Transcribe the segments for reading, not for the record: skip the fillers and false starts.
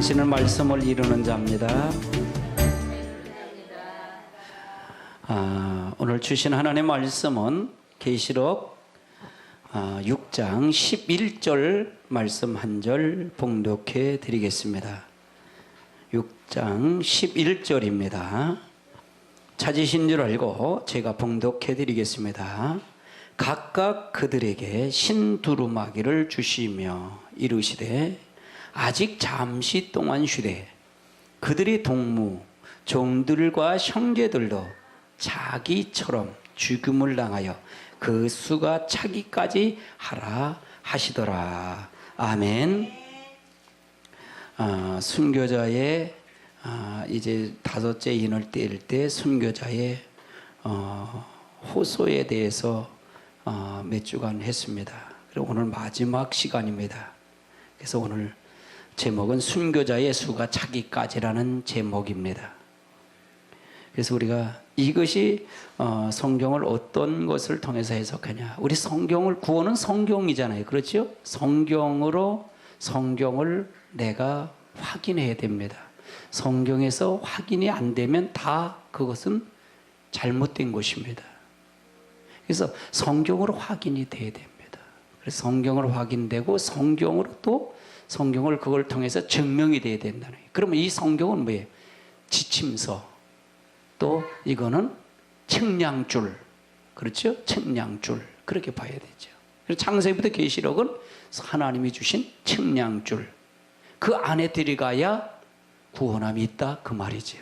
당신은 말씀을 이루는 자입니다. 오늘 주신 하나님의 말씀은 계시록 6장 11절 말씀 한 절 봉독해 드리겠습니다. 6장 11절입니다. 찾으신 줄 알고 제가 봉독해 드리겠습니다. 각각 그들에게 신두루마기를 주시며 이르시되 아직 잠시 동안 쉬되 그들의 동무 종들과 형제들도 자기처럼 죽음을 당하여 그 수가 차기까지 하라 하시더라. 아멘. 순교자의 이제 다섯째 인을 떼일 때 순교자의 호소에 대해서 몇 주간 했습니다. 그리고 오늘 마지막 시간입니다. 그래서 오늘 제목은 순교자의 수가 차기까지라는 제목입니다. 그래서 우리가 이것이 성경을 어떤 것을 통해서 해석하냐. 우리 성경을 구원은 성경이잖아요. 그렇죠? 성경으로 성경을 내가 확인해야 됩니다. 성경에서 확인이 안 되면 다 그것은 잘못된 것입니다. 그래서 성경으로 확인이 돼야 됩니다. 그래서 성경으로 확인되고 성경으로 또 성경을 그걸 통해서 증명이 돼야 된다는 거예요. 그러면 이 성경은 뭐예요? 지침서. 또 이거는 측량줄. 그렇죠? 측량줄. 그렇게 봐야 되죠. 그래서 창세기부터 계시록은 하나님이 주신 측량줄. 그 안에 들어가야 구원함이 있다. 그 말이죠.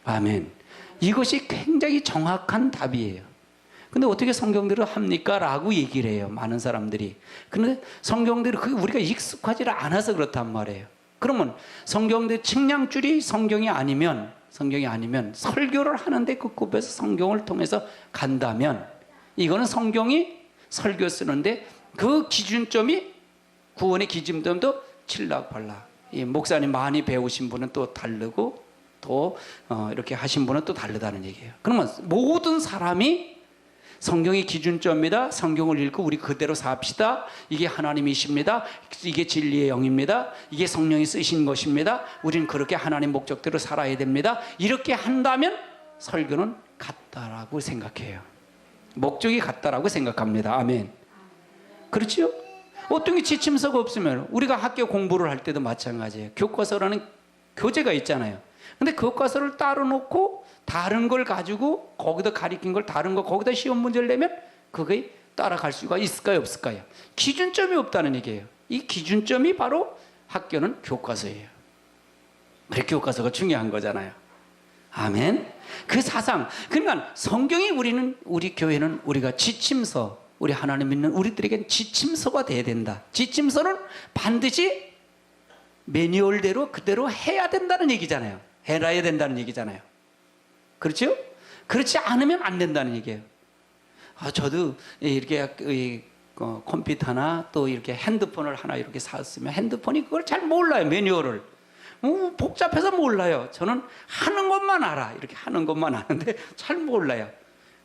아멘. 이것이 굉장히 정확한 답이에요. 근데 어떻게 성경대로 합니까? 라고 얘기를 해요. 많은 사람들이. 그런데 성경대로 그게 우리가 익숙하지 않아서 그렇단 말이에요. 그러면 성경대 측량줄이 성경이 아니면 설교를 하는데 그 급에서 성경을 통해서 간다면 이거는 성경이 설교 쓰는데 그 기준점이 구원의 기준점도 칠락팔락. 이 목사님 많이 배우신 분은 또 다르고 또 이렇게 하신 분은 또 다르다는 얘기예요. 그러면 모든 사람이 성경의 기준점입니다. 성경을 읽고 우리 그대로 삽시다. 이게 하나님이십니다. 이게 진리의 영입니다. 이게 성령이 쓰신 것입니다. 우리는 그렇게 하나님 목적대로 살아야 됩니다. 이렇게 한다면 설교는 같다라고 생각해요. 목적이 같다라고 생각합니다. 아멘. 그렇죠? 어떤 게 지침서가 없으면 우리가 학교 공부를 할 때도 마찬가지예요. 교과서라는 교재가 있잖아요. 근데 교과서를 따로 놓고 다른 걸 가지고 거기다 가리킨 걸 다른 거 거기다 시험 문제를 내면 그게 따라갈 수가 있을까요? 없을까요? 기준점이 없다는 얘기예요. 이 기준점이 바로 학교는 교과서예요. 그래 교과서가 중요한 거잖아요. 아멘. 그 사상. 그러니까 성경이 우리 교회는 우리가 지침서, 우리 하나님 믿는 우리들에겐 지침서가 돼야 된다. 지침서는 반드시 매뉴얼대로 그대로 해야 된다는 얘기잖아요. 해놔야 된다는 얘기잖아요. 그렇죠? 그렇지 않으면 안 된다는 얘기예요. 저도 이렇게 컴퓨터나 또 이렇게 핸드폰을 하나 이렇게 샀으면 핸드폰이 그걸 잘 몰라요. 매뉴얼을. 복잡해서 몰라요. 저는 하는 것만 알아. 이렇게 하는 것만 아는데 잘 몰라요.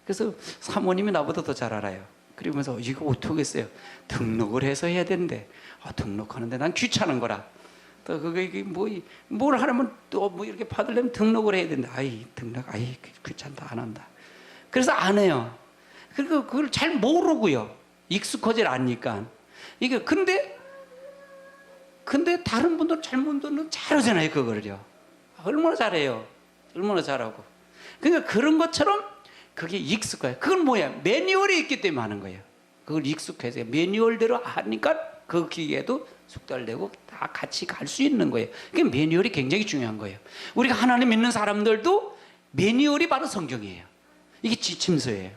그래서 사모님이 나보다 더 잘 알아요. 그러면서 이거 어떻게 했어요? 등록을 해서 해야 되는데 등록하는데 난 귀찮은 거라. 또 그게 뭘 하려면 또 뭐 이렇게 받으려면 등록을 해야 된다. 귀찮다 안 한다. 그래서 안 해요. 그리고 그걸 잘 모르고요. 익숙하지 않으니까. 이게 근데 다른 분들은 잘못들은 잘하잖아요. 그거를요. 얼마나 잘해요. 얼마나 잘하고. 그러니까 그런 것처럼 그게 익숙해요. 그건 뭐야? 매뉴얼이 있기 때문에 하는 거예요. 그걸 익숙해서 매뉴얼대로 하니까 그 기계도 숙달되고 다 같이 갈 수 있는 거예요. 그게 매뉴얼이 굉장히 중요한 거예요. 우리가 하나님 믿는 사람들도 매뉴얼이 바로 성경이에요. 이게 지침서예요.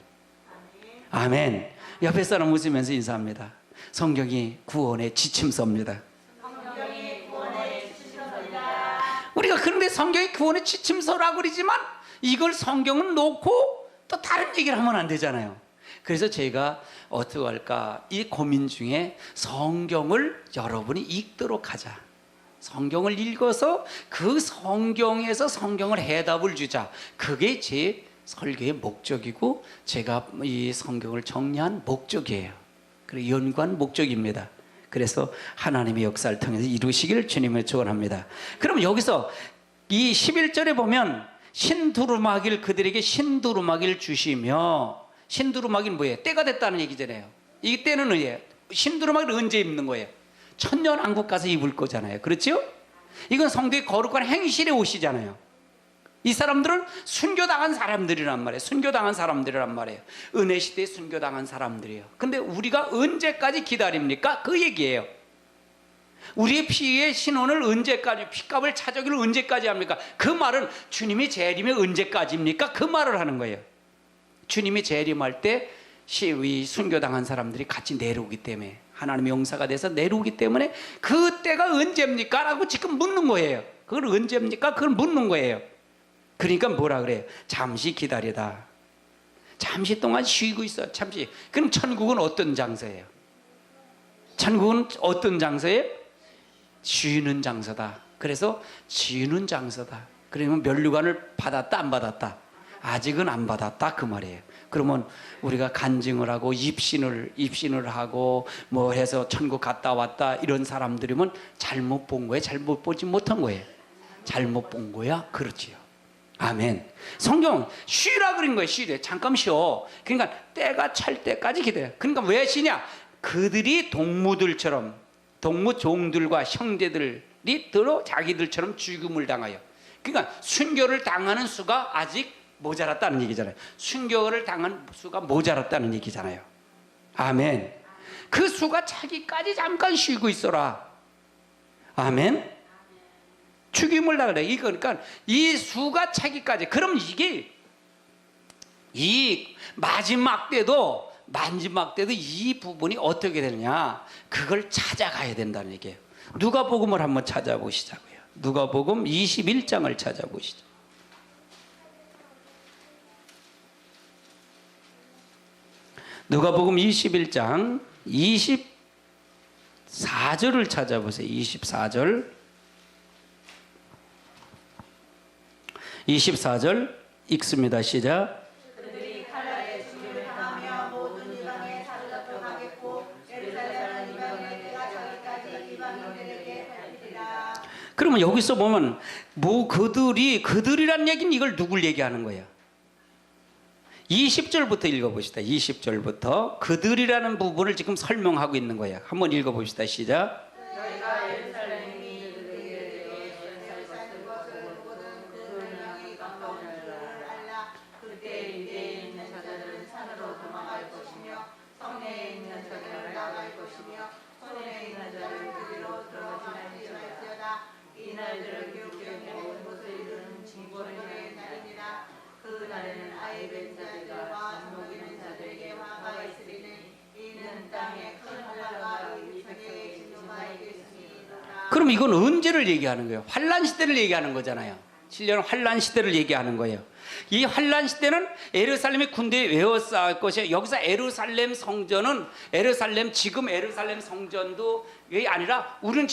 아멘. 옆에 사람 웃으면서 인사합니다. 성경이 구원의 지침서입니다. 우리가 그런데 성경이 구원의 지침서라고 그러지만 이걸 성경은 놓고 또 다른 얘기를 하면 안 되잖아요. 그래서 제가 어떻게 할까 이 고민 중에 성경을 여러분이 읽도록 하자. 성경을 읽어서 그 성경에서 성경을 해답을 주자. 그게 제 설교의 목적이고 제가 이 성경을 정리한 목적이에요. 그리고 연구한 목적입니다. 그래서 하나님의 역사를 통해서 이루시기를 주님을 축원합니다. 그럼 여기서 이 11절에 보면 신두루마기를 그들에게 신두루마기를 주시며, 신두루마기는 뭐예요? 때가 됐다는 얘기잖아요. 이 때는 뭐예요? 신두루마기를 언제 입는 거예요? 천년왕국 가서 입을 거잖아요. 그렇죠? 이건 성도의 거룩한 행실의 옷이잖아요. 이 사람들은 순교당한 사람들이란 말이에요. 순교당한 사람들이란 말이에요. 은혜 시대에 순교당한 사람들이에요. 근데 우리가 언제까지 기다립니까? 그 얘기예요. 우리의 피의 신원을 언제까지, 피값을 차저기를 언제까지 합니까? 그 말은 주님이 재림이 언제까지입니까? 그 말을 하는 거예요. 주님이 재림할 때 이 순교당한 사람들이 같이 내려오기 때문에, 하나님의 용사가 돼서 내려오기 때문에 그때가 언제입니까? 라고 지금 묻는 거예요. 그걸 언제입니까? 그걸 묻는 거예요. 그러니까 뭐라 그래요? 잠시 기다리다. 잠시 동안 쉬고 있어. 잠시. 그럼 천국은 어떤 장소예요? 천국은 어떤 장소예요? 쉬는 장소다. 그래서 쉬는 장소다. 그러면 면류관을 받았다 안 받았다? 아직은 안 받았다 그 말이에요. 그러면 우리가 간증을 하고 입신을 하고 뭐 해서 천국 갔다 왔다 이런 사람들이면 잘못 본 거예요? 잘못 보지 못한 거예요? 잘못 본 거야? 그렇지요. 아멘. 성경 쉬라 그런 거예요. 쉬래. 잠깐 쉬어. 그러니까 때가 찰 때까지 기다려. 그러니까 왜 쉬냐? 그들이 동무들처럼, 동무 종들과 형제들이 들어 자기들처럼 죽음을 당하여. 그러니까 순교를 당하는 수가 아직 모자랐다는 얘기잖아요. 순교를 당한 수가 모자랐다는 얘기잖아요. 아멘. 그 수가 차기까지 잠깐 쉬고 있어라. 아멘. 죽임을 당하래. 이거 그러니까 이 수가 차기까지. 그럼 이게 이 마지막 때도 이 부분이 어떻게 되느냐? 그걸 찾아가야 된다는 얘기예요. 누가복음을 한번 찾아보시자고요. 누가복음 21장을 찾아보시죠. 누가복음 21장 24절을 찾아보세요. 24절 읽습니다. 시작. 그들이 칼날에 죽임을 당하며 모든 이방에 사로잡혀가겠고 예루살렘 이방의 때가 저기까지 이방인들에게 밟히리라. 그러면 여기서 보면 뭐 그들이란 얘기는 이걸 누굴 얘기하는 거예요? 20절부터 읽어봅시다. 20절부터 그들이라는 부분을 지금 설명하고 있는 거예요. 한번 읽어봅시다. 시작. 너희가 예루살렘이 그들에게 사는 것을 보고는 그 명이 가까운 줄을 알라. 그때 유대에 있는 자들은 산으로 도망갈 것이며 성내에 있는 자들은 나갈 것이며 손에 있는 자들은 그리로 들어가지 말지어다. 이 날들을 기록해 모든 것을 이루는 징벌의 날이니라. 그 날에는 아이 된 자들과 먹이는 자들에게 화가 있으리니 이는 땅에 큰 환난과 위기에 진노가 있겠으니라. 그럼 이건 언제를 얘기하는 거예요? 환란 시대를 얘기하는 거잖아요. 7년 환란 시대를 얘기하는 거예요. 이 환란 시대는 예루살렘의 군대에 외워싸을 것이에요. 여기서 예루살렘 성전은 지금 예루살렘 성전도 게 아니라 우리는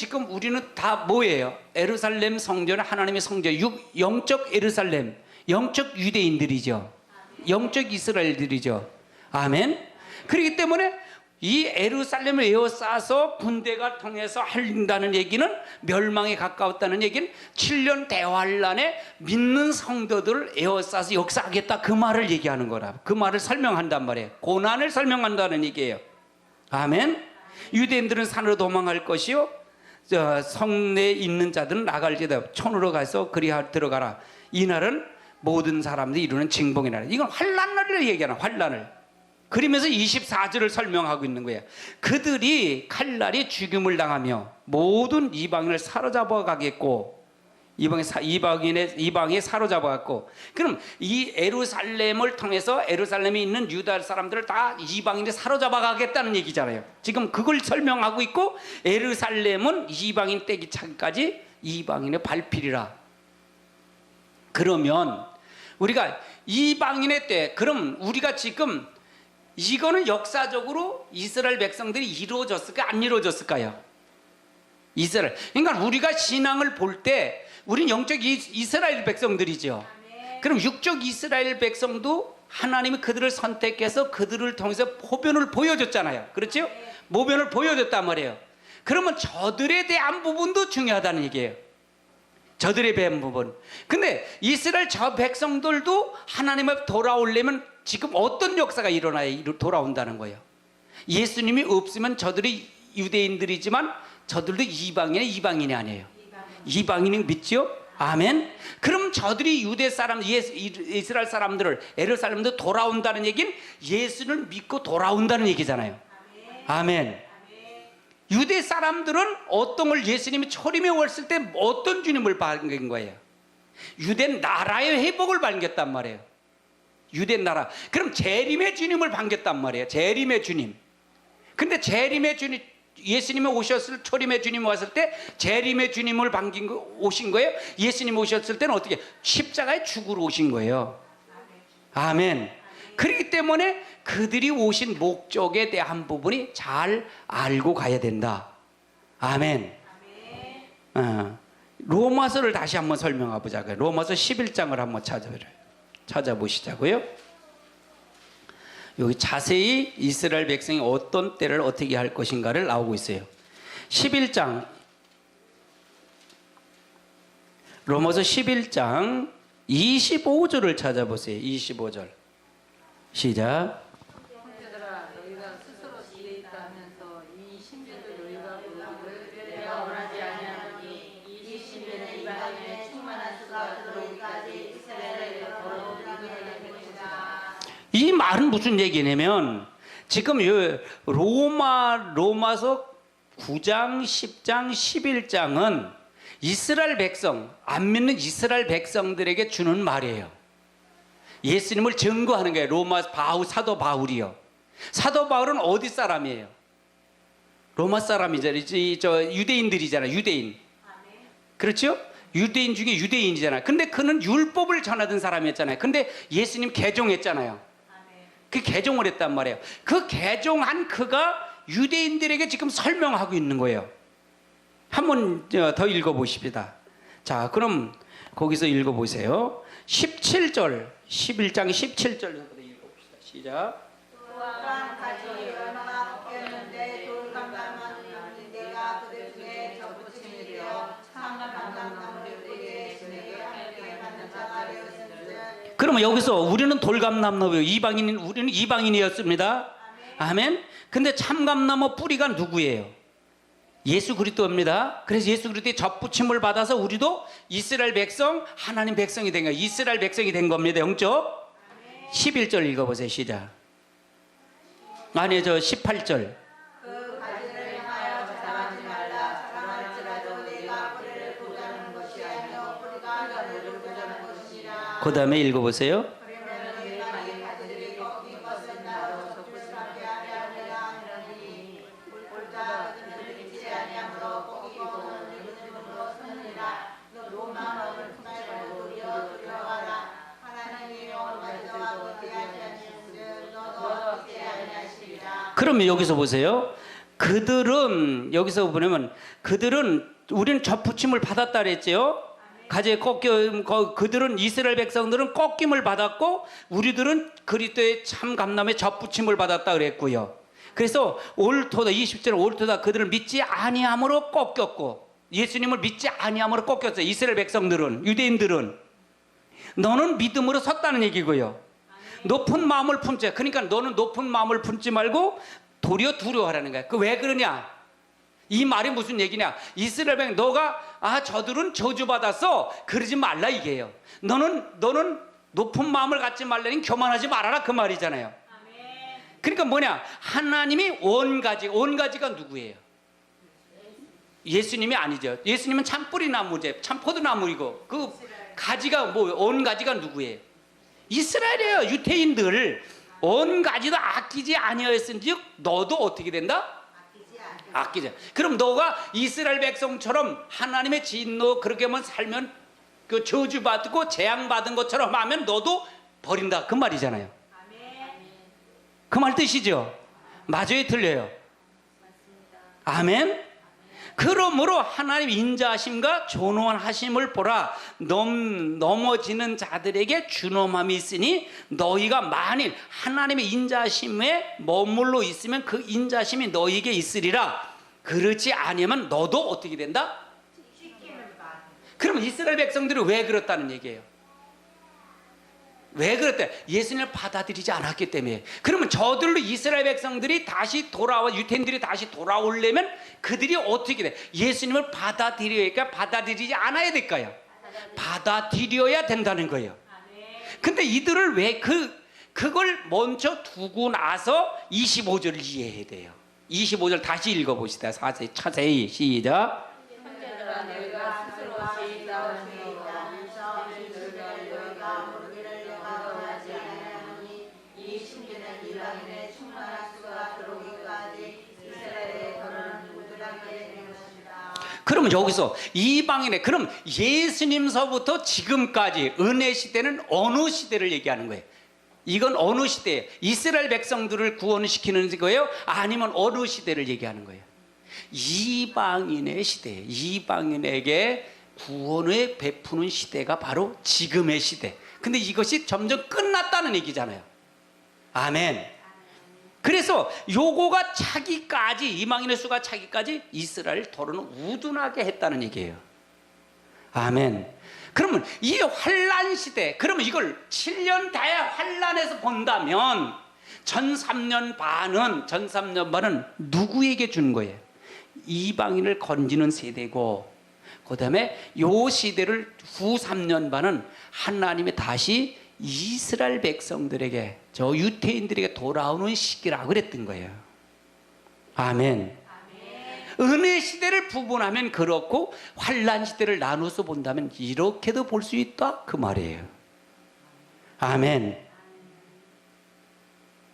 다 뭐예요? 예루살렘 성전은 하나님의 성전, 영적 예루살렘, 영적 유대인들이죠. 영적 이스라엘들이죠. 아멘. 그렇기 때문에 이 예루살렘을 에워싸서 군대가 통해서 할린다는 얘기는 멸망에 가까웠다는 얘기는 7년 대환란에 믿는 성도들을 에워싸서 역사하겠다 그 말을 얘기하는 거라. 그 말을 설명한단 말이에요. 고난을 설명한다는 얘기예요. 아멘. 유대인들은 산으로 도망갈 것이요 성내에 있는 자들은 나갈지다. 촌으로 가서 그리하 들어가라. 이 날은 모든 사람들이 이루는 징봉이라. 이건 환란을 얘기하는 환란을. 그러면서 24절을 설명하고 있는 거예요. 그들이 칼날이 죽임을 당하며 모든 이방인을 사로잡아 가겠고, 이방에 사로잡아 갖고, 그럼 이 예루살렘을 통해서 예루살렘에 있는 유다 사람들을 다 이방인이 사로잡아 가겠다는 얘기잖아요. 지금 그걸 설명하고 있고, 예루살렘은 이방인 떼기 차기까지 이방인의 발필이라. 그러면 우리가 이방인의 때, 그럼 우리가 지금 이거는 역사적으로 이스라엘 백성들이 이루어졌을까 안 이루어졌을까요? 이스라엘. 그러니까 우리가 신앙을 볼 때 우리는 영적 이스라엘 백성들이죠. 그럼 육적 이스라엘 백성도 하나님이 그들을 선택해서 그들을 통해서 모변을 보여줬잖아요. 그렇죠? 모변을 보여줬단 말이에요. 그러면 저들에 대한 부분도 중요하다는 얘기예요. 저들에 대한 부분. 근데 이스라엘 저 백성들도 하나님 앞에 돌아오려면 지금 어떤 역사가 일어나야 돌아온다는 거예요. 예수님이 없으면 저들이 유대인들이지만 저들도 이방인이 아니에요. 이방인이 믿죠? 아멘. 그럼 저들이 유대 사람, 이스라엘 사람들을, 예루살렘도 돌아온다는 얘기는 예수를 믿고 돌아온다는 얘기잖아요. 아멘. 유대 사람들은 어떤 걸 예수님이 초림에 왔을 때 어떤 주님을 반긴 거예요? 유대 나라의 회복을 반겼단 말이에요. 유대 나라. 그럼 재림의 주님을 반겼단 말이에요. 재림의 주님. 근데 재림의 주님, 예수님이 오셨을, 초림의 주님 왔을 때 재림의 주님을 오신 거예요. 예수님 오셨을 때는 어떻게? 십자가에 죽으러 오신 거예요. 아멘. 그렇기 때문에 그들이 오신 목적에 대한 부분이 잘 알고 가야 된다. 아멘. 로마서를 다시 한번 설명해 보자고요. 로마서 11장을 한번 찾아보시자고요. 여기 자세히 이스라엘 백성이 어떤 때를 어떻게 할 것인가를 나오고 있어요. 11장, 로마서 11장 25절을 찾아보세요. 25절 시작. 형제들아, 너희가 스스로 지혜 있다 하면서 이 신비를 너희가 보기를 내가 원하지 아니하노니 이 신비는 이방인의 충만한 수가 들어오기까지 이스라엘에 걸어오기를 할 것이다. 이 말은 무슨 얘기냐면 지금 로마서 9장, 10장, 11장은 이스라엘 백성, 안 믿는 이스라엘 백성들에게 주는 말이에요. 예수님을 증거하는 거예요. 사도 바울이요. 사도 바울은 어디 사람이에요? 로마 사람이잖아요. 유대인들이잖아요. 유대인. 그렇죠? 유대인 중에 유대인이잖아요. 근데 그는 율법을 전하던 사람이었잖아요. 근데 예수님 개종했잖아요. 그 개종을 했단 말이에요. 그 개종한 그가 유대인들에게 지금 설명하고 있는 거예요. 한번 더 읽어보십시다. 자, 그럼 거기서 읽어보세요. 17절, 11장 17절부터 읽어봅시다. 시작. 또한 가지 얼마나 벗겼는데 돌감당한 내가 그들 중에 접붙임이되어 참 감당나무들에게 내게 함께 받는 자가 되었으니. 그러면 여기서 우리는 돌감나무예요. 우리는 이방인이었습니다. 아멘. 근데 참감나무 뿌리가 누구예요? 예수 그리스도입니다. 그래서 예수 그리스도의 접붙임을 받아서 우리도 이스라엘 백성, 하나님 백성이 된 거예요. 이스라엘 백성이 된 겁니다. 영적. 11절 읽어보세요. 시작. 아니, 18절. 그 가지를 향하여 자랑하지 말라. 자랑할지라도 내가 뿌리를 보자는 것이 아니요 뿌리가 너를 보자는 것이니라. 그 다음에 읽어보세요. 그러면 내가 이 가지들이 꺾인 것은 나로 접붙임하게 하려 하느니 볼자 그들을 믿지 아니하므로 꺾이고 믿음으로 서느니라. 너 마음을 품지 말고 두려워하라. 하나님이 영을 가져와 걷게 하지 아니하시면 너도 걷게 아니하시리라. 그러면 여기서 보세요. 여기서 보면 우리는 접붙임을 받았다 그랬죠. 그들은 이스라엘 백성들은 꺾임을 받았고 우리들은 그리스도의 참 감람의 접붙임을 받았다 그랬고요. 그래서 옳도다 20절 옳도다 그들을 믿지 아니함으로 꺾였고 예수님을 믿지 아니함으로 꺾였어요. 이스라엘 백성들은 유대인들은 너는 믿음으로 섰다는 얘기고요. 높은 마음을 품자. 그러니까 너는 높은 마음을 품지 말고 도리어 두려워하라는 거야. 그 왜 그러냐? 이 말이 무슨 얘기냐? 이스라엘 백성 너가 저들은 저주받았어. 그러지 말라 이게요. 너는 높은 마음을 갖지 말라니 교만하지 말아라 그 말이잖아요. 그러니까 뭐냐? 하나님이 온 가지가 누구예요? 예수님이 아니죠. 예수님은 참 뿌리나무제, 참 포도나무이고 그 가지가 온 가지가 누구예요? 이스라엘이에요. 유태인들 온 가지도 아끼지 아니하였은즉 너도 어떻게 된다? 아끼자. 그럼 너가 이스라엘 백성처럼 하나님의 진노 그렇게만 살면 그 저주받고 재앙받은 것처럼 하면 너도 버린다 그 말이잖아요. 그 말 뜻이죠? 맞아요, 틀려요? 아멘. 그러므로 하나님 인자하심과 존엄하심을 보라. 넘어지는 자들에게 준엄함이 있으니 너희가 만일 하나님의 인자하심에 머물러 있으면 그 인자하심이 너희에게 있으리라. 그렇지 아니면 너도 어떻게 된다? 씻김을 받. 그러면 이스라엘 백성들이 왜 그렇다는 얘기예요? 왜 그랬대? 예수님을 받아들이지 않았기 때문에. 그러면 저들로 이스라엘 백성들이 다시 돌아와, 유태인들이 다시 돌아오려면 그들이 어떻게 돼? 예수님을 받아들여야, 받아들이지 않아야 될까요? 받아들여야 된다는 거예요. 근데 이들을 왜 그걸 먼저 두고 나서 25절을 이해해야 돼요. 25절 다시 읽어봅시다. 자세히 시작. 형제들아 너희가 스스로 지혜로운 자면서 이들을 너희가 모르기를 내가 원하지 아니하노니 이 심기는 이방인의 충만한 수가 들어오기까지 이스라엘의 거론은 무드하게 된 것이다. 그러면 여기서 이방인의, 그럼 예수님서부터 지금까지 은혜 시대는 어느 시대를 얘기하는 거예요? 이건 어느 시대예요? 이스라엘 백성들을 구원시키는 거예요? 아니면 어느 시대를 얘기하는 거예요? 이방인의 시대예요. 이방인에게 구원을 베푸는 시대가 바로 지금의 시대. 근데 이것이 점점 끝났다는 얘기잖아요. 아멘. 그래서 요거가 차기까지, 이방인의 수가 차기까지 이스라엘 토론을 우둔하게 했다는 얘기예요. 아멘. 그러면 이 환란 시대, 그러면 이걸 7년 대 환란에서 본다면 전 3년 반은 누구에게 준 거예요? 이방인을 건지는 세대고, 그 다음에 요 시대를 후 3년 반은 하나님이 다시 이스라엘 백성들에게, 저 유태인들에게 돌아오는 시기라고 그랬던 거예요. 아멘. 은혜 시대를 구분하면 그렇고 환란 시대를 나눠서 본다면 이렇게도 볼 수 있다 그 말이에요. 아멘.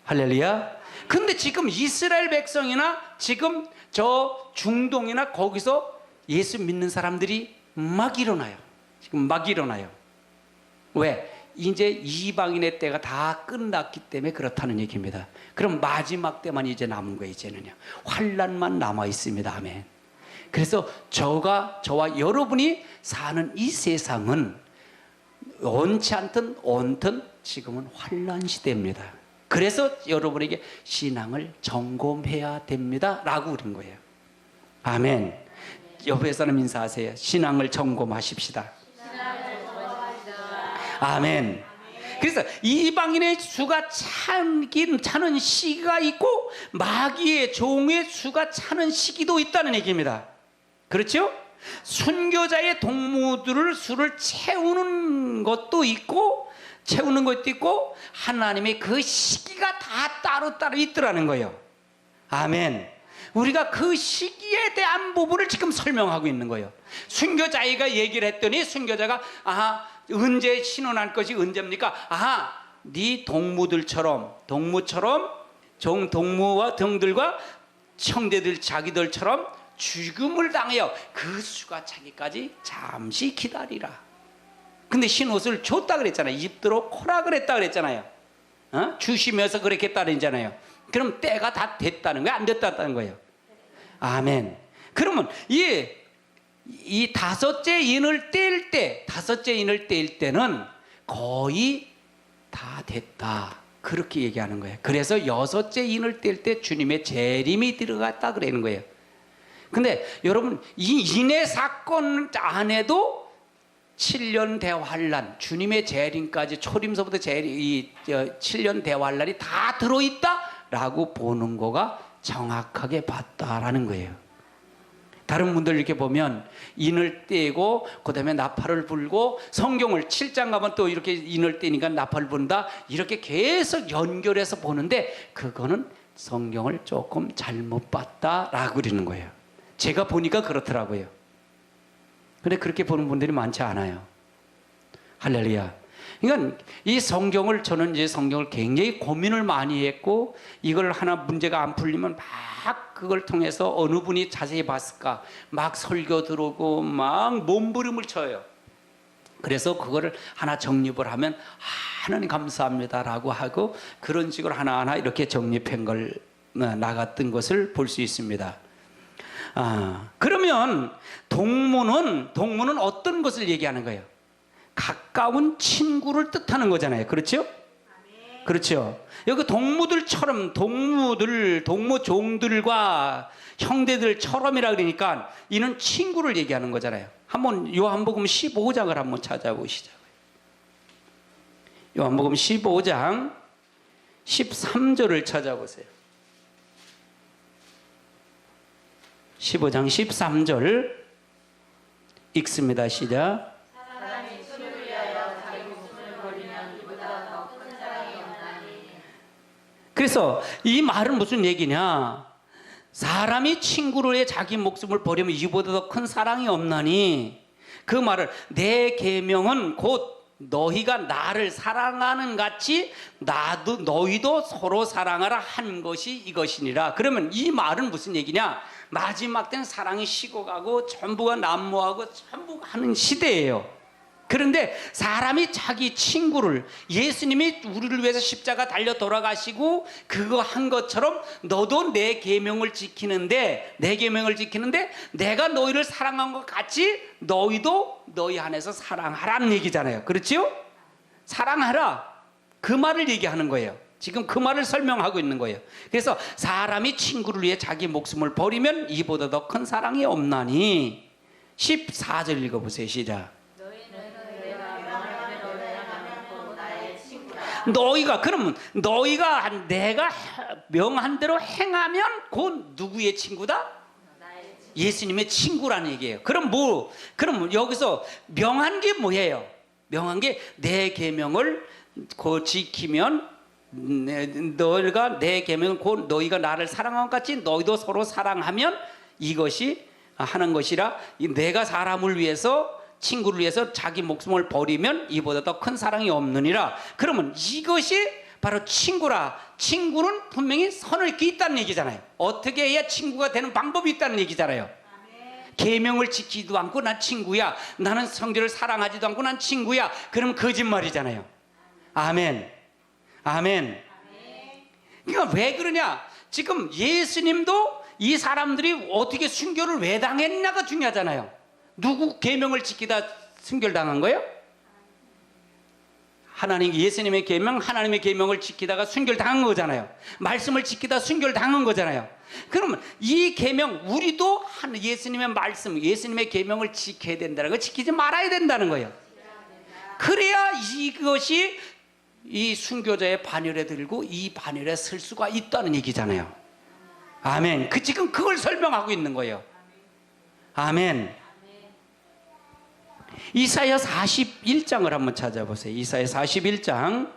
할렐루야. 근데 지금 이스라엘 백성이나 지금 저 중동이나 거기서 예수 믿는 사람들이 막 일어나요. 지금 막 일어나요. 왜? 이제 이방인의 때가 다 끝났기 때문에 그렇다는 얘기입니다. 그럼 마지막 때만 이제 남은 거예요. 이제는요, 환란만 남아 있습니다. 아멘. 그래서 저와 여러분이 사는 이 세상은 원치 않든 온든 지금은 환란 시대입니다. 그래서 여러분에게 신앙을 점검해야 됩니다 라고 그런 거예요. 아멘. 옆에 사람 인사하세요. 신앙을 점검하십시다. 아멘. 그래서 이방인의 수가 차는 시기가 있고 마귀의 종의 수가 차는 시기도 있다는 얘기입니다. 그렇죠? 순교자의 동무들을 수를 채우는 것도 있고 하나님의 그 시기가 다 따로따로 있더라는 거예요. 아멘. 우리가 그 시기에 대한 부분을 지금 설명하고 있는 거예요. 순교자가 얘기를 했더니 순교자가 언제 신원할 것이 언제입니까? 네 동무처럼 동무와 동들과 형제들 자기들처럼 죽음을 당하여 그 수가 차기까지 잠시 기다리라. 근데 흰옷을 줬다 그랬잖아요. 입도록 허락을 했다 그랬잖아요. 주시면서 그렇게 했다잖아요. 그럼 때가 다 됐다는 거예요? 안 됐다는 거예요? 아멘. 그러면 이 다섯째 인을 뗄 때는 거의 다 됐다 그렇게 얘기하는 거예요. 그래서 여섯째 인을 뗄 때 주님의 재림이 들어갔다 그러는 거예요. 근데 여러분, 이 인의 사건 안에도 7년 대환란, 주님의 재림까지, 초림서부터 7년 대환란이 다 들어있다라고 보는 거가 정확하게 봤다라는 거예요. 다른 분들 이렇게 보면 인을 떼고 그 다음에 나팔을 불고, 성경을 7장 가면 또 이렇게 인을 떼니까 나팔을 분다, 이렇게 계속 연결해서 보는데 그거는 성경을 조금 잘못 봤다라고 그러는 거예요. 제가 보니까 그렇더라고요. 근데 그렇게 보는 분들이 많지 않아요. 할렐루야. 그러니까 이 성경을, 저는 이제 성경을 굉장히 고민을 많이 했고, 이걸 하나 문제가 안 풀리면 막 그걸 통해서 어느 분이 자세히 봤을까 막 설교 들어오고 막 몸부림을 쳐요. 그래서 그거를 하나 정립을 하면 하나님 감사합니다라고 하고, 그런 식으로 하나하나 이렇게 정립한 걸 나갔던 것을 볼 수 있습니다. 그러면 동무는 어떤 것을 얘기하는 거예요? 가까운 친구를 뜻하는 거잖아요. 그렇죠? 그렇죠. 여기 동무들처럼 동무종들과 형제들처럼이라 그러니까 이는 친구를 얘기하는 거잖아요. 한번 요한복음 15장을 한번 찾아보시자고요. 요한복음 15장 13절을 찾아보세요. 15장 13절 읽습니다. 시작. 사람이 친구를 위하여 자기 목숨을 버리면 이보다 더 큰 사랑이 없나니. 그래서 이 말은 무슨 얘기냐? 사람이 친구를 위해 자기 목숨을 버리면 이보다 더 큰 사랑이 없나니, 그 말을 내 계명은 곧 너희가 나를 사랑하는 같이 나도 너희도 서로 사랑하라 한 것이 이것이니라. 그러면 이 말은 무슨 얘기냐? 마지막 때는 사랑이 식어가고 전부가 난무하고 전부 하는 시대예요. 그런데 사람이 자기 친구를, 예수님이 우리를 위해서 십자가 달려 돌아가시고 그거 한 것처럼 너도 내 계명을 지키는데 내가 너희를 사랑한 것 같이 너희도 너희 안에서 사랑하라는 얘기잖아요. 그렇죠? 사랑하라, 그 말을 얘기하는 거예요. 지금 그 말을 설명하고 있는 거예요. 그래서 사람이 친구를 위해 자기 목숨을 버리면 이보다 더 큰 사랑이 없나니. 14절 읽어보세요. 시작. 너희가, 그러면 너희가 내가 명한 대로 행하면 곧 누구의 친구다? 예수님의 친구라는 얘기예요. 그럼 여기서 명한 게 뭐예요? 명한 게 내 계명을 곧 지키면, 너희가 내 계명은 곧 너희가 나를 사랑한 것 같이 너희도 서로 사랑하면 이것이 하는 것이라. 내가 사람을 위해서, 친구를 위해서 자기 목숨을 버리면 이보다 더 큰 사랑이 없느니라. 그러면 이것이 바로 친구라. 친구는 분명히 선을 긋다는 얘기잖아요. 어떻게 해야 친구가 되는 방법이 있다는 얘기잖아요. 계명을 지키지도 않고 난 친구야, 나는 성도를 사랑하지도 않고 난 친구야, 그럼 거짓말이잖아요. 아멘. 아멘. 그러니까 왜 그러냐? 지금 예수님도 이 사람들이 어떻게 순교를 왜 당했냐가 중요하잖아요. 누구 계명을 지키다 순교를 당한 거예요? 예수님의 계명, 하나님의 계명을 지키다가 순교를 당한 거잖아요. 말씀을 지키다 순교를 당한 거잖아요. 그러면 이 계명, 우리도 예수님의 말씀, 예수님의 계명을 지켜야 된다는 거, 지키지 말아야 된다는 거예요. 그래야 이것이 이 순교자의 반열에 들고 이 반열에 설 수가 있다는 얘기잖아요. 아멘. 지금 그걸 설명하고 있는 거예요. 아멘. 이사야 41장을 한번 찾아보세요. 이사야 41장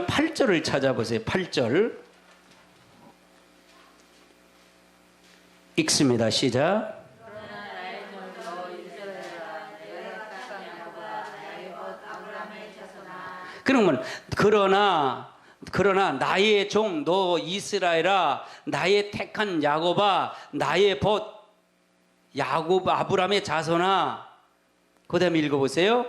8절을 찾아보세요. 8절 읽습니다. 시작. 그러면 그러나 나의 종 너 이스라엘아, 나의 택한 야곱아, 나의 벗 야곱 아브라함의 자손아. 그 다음에 읽어보세요.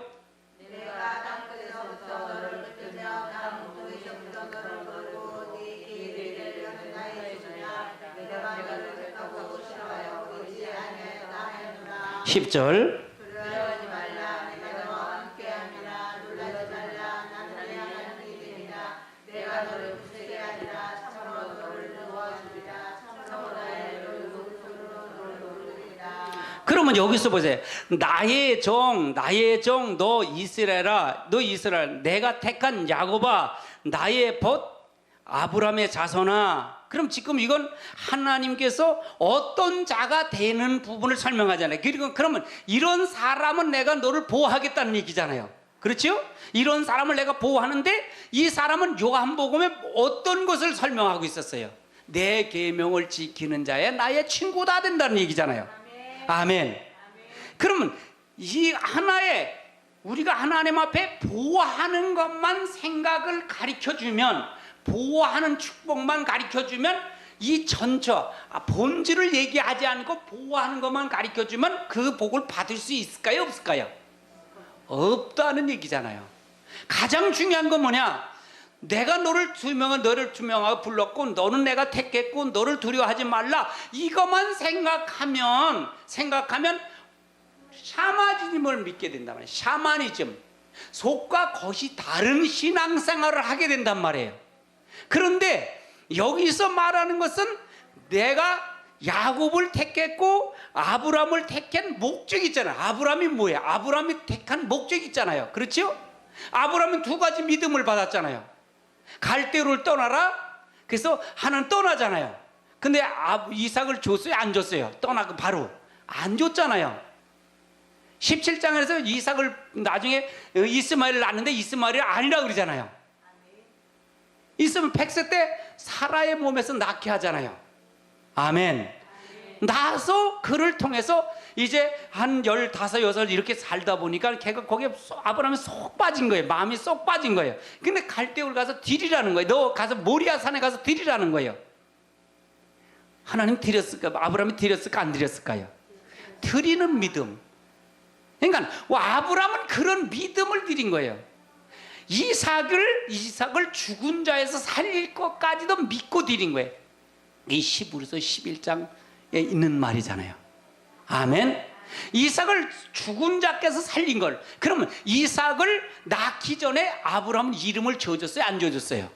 내가 땅끝에서부터 너를 붙들며 땅 모퉁이에서부터 너를 거두고 네 길을 이르는 나의 주냐. 내가 너를 택하고 싫어하여 보이지 아니하여 땅에 두라. 10절. 두려워하지 말라. 내가 너와 함께함이라. 놀라지 말라. 나는 네 하나님이니라. 내가 너를 굳세게 하리라. 참으로 너를 도와주리라. 참으로 나의 오른손으로 너를 도우리라. 그러면 여기서 보세요. 나의 종 너 이스라엘아, 너 이스라엘, 내가 택한 야곱아, 나의 벗 아브라함의 자손아. 그럼 지금 이건 하나님께서 어떤 자가 되는 부분을 설명하잖아요. 그러면 이런 사람은 내가 너를 보호하겠다는 얘기잖아요. 그렇죠? 이런 사람을 내가 보호하는데 이 사람은 요한복음에 어떤 것을 설명하고 있었어요? 내 계명을 지키는 자야 나의 친구다 된다는 얘기잖아요. 아멘. 그러면 이 하나의, 우리가 하나님 앞에 보호하는 것만 생각을 가르쳐주면, 보호하는 축복만 가르쳐주면, 이 전체 본질을 얘기하지 않고 보호하는 것만 가르쳐주면 그 복을 받을 수 있을까요? 없을까요? 없다는 얘기잖아요. 가장 중요한 건 뭐냐? 내가 너를 투명하고 불렀고 너는 내가 택했고 너를 두려워하지 말라, 이것만 생각하면 샤머니즘을 믿게 된단 말이에요. 샤머니즘. 속과 겉이 다른 신앙생활을 하게 된단 말이에요. 그런데 여기서 말하는 것은 내가 야곱을 택했고 아브라함을 택한 목적이 있잖아요. 아브라함이 뭐예요? 아브라함이 택한 목적이 있잖아요. 그렇죠? 아브라함은 두 가지 믿음을 받았잖아요. 갈대로를 떠나라. 그래서 하나는 떠나잖아요. 근데 이삭을 줬어요? 안 줬어요? 떠나고 바로 안 줬잖아요. 17장에서 이삭을 나중에 이스마엘을 낳는데 이스마엘이 아니라 그러잖아요. 있으면 100세 때 사라의 몸에서 낳게 하잖아요. 아멘. 낳아서 그를 통해서 이제 한 15, 16 이렇게 살다 보니까 걔가 거기에 아브라함이 쏙 빠진 거예요. 마음이 쏙 빠진 거예요. 근데 갈대올 가서 드리라는 거예요. 너 가서 모리아 산에 가서 드리라는 거예요. 하나님 드렸을까? 아브라함이 드렸을까? 안 드렸을까요? 드리는 믿음. 그러니까 아브라함은 그런 믿음을 드린 거예요. 이삭을 죽은 자에서 살릴 것까지도 믿고 드린 거예요. 이 히브리서 11장에 있는 말이잖아요. 아멘. 이삭을 죽은 자께서 살린 걸. 그러면 이삭을 낳기 전에 아브라함은 이름을 지어줬어요? 안 지어줬어요?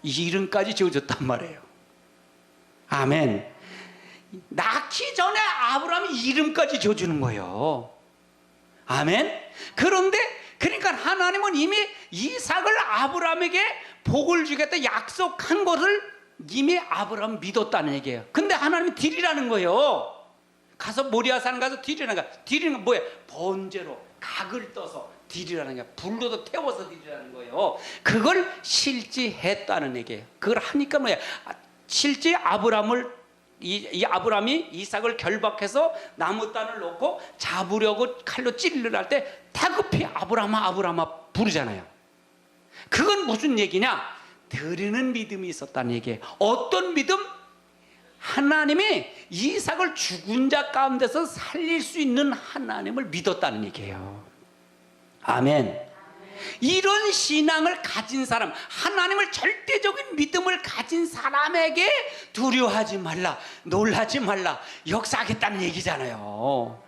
이름까지 지어줬단 말이에요. 아멘. 낳기 전에 아브라함이 이름까지 지어주는 거예요. 아멘. 그런데 그러니까 하나님은 이미 이삭을 아브라함에게 복을 주겠다 약속한 것을 이미 아브라함 믿었다는 얘기예요. 근데 하나님이 드리라는 거예요. 가서 모리아산 가서 드리라는 거야. 드리는 건 뭐예요? 번제로 각을 떠서 드리라는 거야. 불로도 태워서 드리라는 거예요. 그걸 실지했다는 얘기예요. 그걸 하니까 뭐야? 실제 아브라함이 이삭을 결박해서 나무단을 놓고 잡으려고 칼로 찔르려 할 때 다급히 아브라함아 부르잖아요. 그건 무슨 얘기냐? 드리는 믿음이 있었다는 얘기예요. 어떤 믿음? 하나님이 이삭을 죽은 자 가운데서 살릴 수 있는 하나님을 믿었다는 얘기예요. 아멘. 이런 신앙을 가진 사람, 하나님을 절대적인 믿음을 가진 사람에게 두려워하지 말라, 놀라지 말라, 역사하겠다는 얘기잖아요.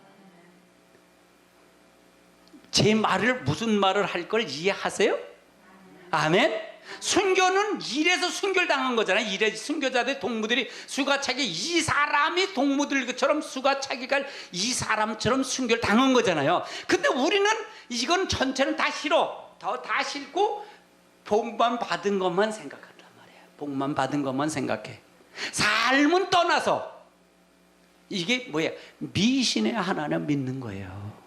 제 말을 무슨 말을 할 걸 이해하세요? 아멘. 순교는 이래서 순교를 당한 거잖아요. 이래 순교자들 동무들이 수가차기 이 사람이 동무들처럼 수가차기가 이 사람처럼 순교를 당한 거잖아요. 근데 우리는 이건 전체는 다 싫어. 다 싫고 복만 받은 것만 생각한단 말이에요. 복만 받은 것만 생각해. 삶은 떠나서 이게 뭐예요? 미신의 하나님 믿는 거예요.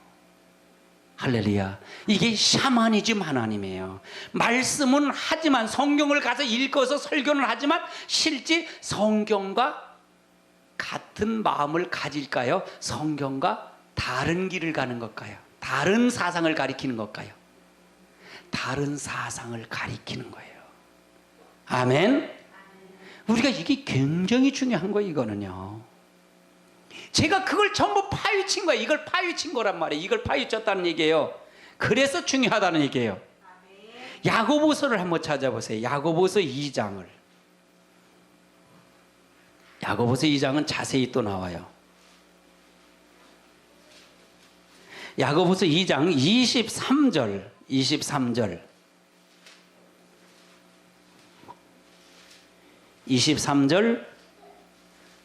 할렐루야. 이게 샤머니즘 하나님이에요. 말씀은 하지만 성경을 가서 읽어서 설교는 하지만 실제 성경과 같은 마음을 가질까요? 성경과 다른 길을 가는 걸까요? 다른 사상을 가리키는 걸까요? 다른 사상을 가리키는 거예요. 아멘. 우리가 이게 굉장히 중요한 거예요. 이거는요. 제가 그걸 전부 파헤친 거예요. 이걸 파헤친 거란 말이에요. 이걸 파헤쳤다는 얘기예요. 그래서 중요하다는 얘기예요. 야고보서를 한번 찾아보세요. 야고보서 2장을. 야고보서 2장은 자세히 또 나와요. 야고보서 2장 23절